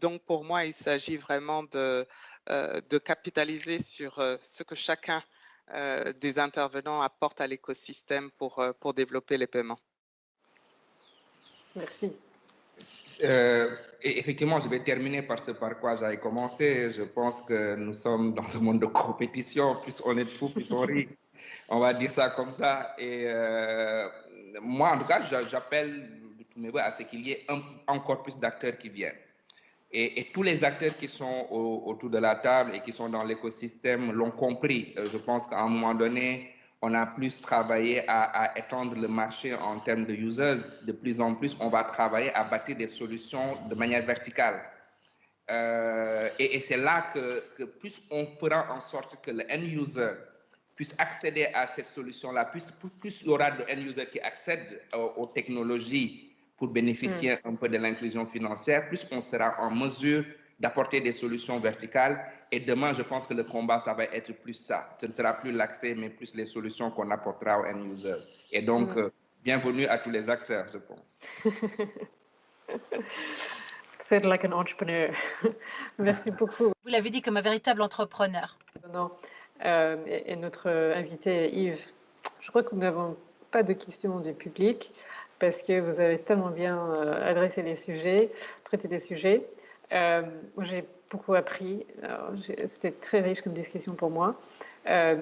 C: Donc, pour moi, il s'agit vraiment de capitaliser sur ce que chacun des intervenants apporte à l'écosystème pour développer les paiements.
A: Merci.
D: Et effectivement, je vais terminer par ce par quoi j'avais commencé. Je pense que nous sommes dans un monde de compétition. Plus on est de fous, plus on rit. On va dire ça comme ça. Et moi, en tout cas, j'appelle de tous mes voeux à ce qu'il y ait encore plus d'acteurs qui viennent. Et tous les acteurs qui sont autour de la table et qui sont dans l'écosystème l'ont compris. Je pense qu'à un moment donné, on a plus travaillé à étendre le marché en termes de users. De plus en plus, on va travailler à bâtir des solutions de manière verticale. Et c'est là que plus on fera en sorte que le end-user puisse accéder à cette solution-là, plus il y aura de end-users qui accèdent aux technologies pour bénéficier un peu de l'inclusion financière, plus on sera en mesure d'apporter des solutions verticales. Et demain, je pense que le combat, ça va être plus ça. Ce ne sera plus l'accès, mais plus les solutions qu'on apportera aux end-users. Et donc, bienvenue à tous les acteurs, je pense.
A: Said like an entrepreneur. Merci beaucoup.
G: Vous l'avez dit comme un véritable entrepreneur.
A: Non. Et notre invité Yves, je crois que nous n'avons pas de questions du public parce que vous avez tellement bien adressé les sujets, traité des sujets. J'ai beaucoup appris. C'était très riche comme discussion pour moi.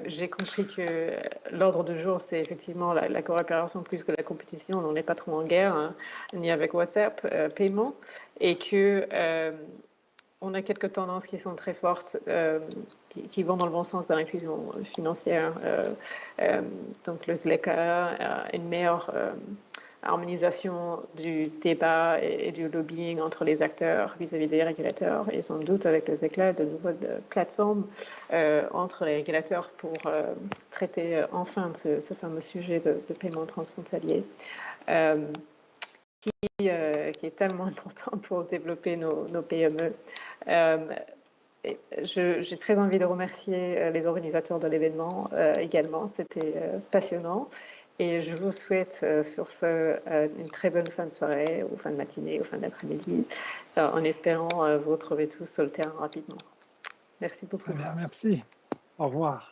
A: J'ai compris que l'ordre du jour, c'est effectivement la coopération plus que la compétition. On n'est pas trop en guerre, hein, ni avec WhatsApp, paiement, et que on a quelques tendances qui sont très fortes, qui vont dans le bon sens de l'inclusion financière. Donc le ZLECA, une meilleure harmonisation du débat et du lobbying entre les acteurs vis-à-vis des régulateurs et sans doute avec les éclats de nouvelles plateformes entre les régulateurs pour traiter enfin ce fameux sujet de paiement transfrontalier qui est tellement important pour développer nos PME. J'ai très envie de remercier les organisateurs de l'événement également, c'était passionnant. Et je vous souhaite sur ce une très bonne fin de soirée, ou fin de matinée, ou fin d'après-midi, en espérant vous retrouver tous sur le terrain rapidement. Merci beaucoup.
F: Très bien, merci. Au revoir.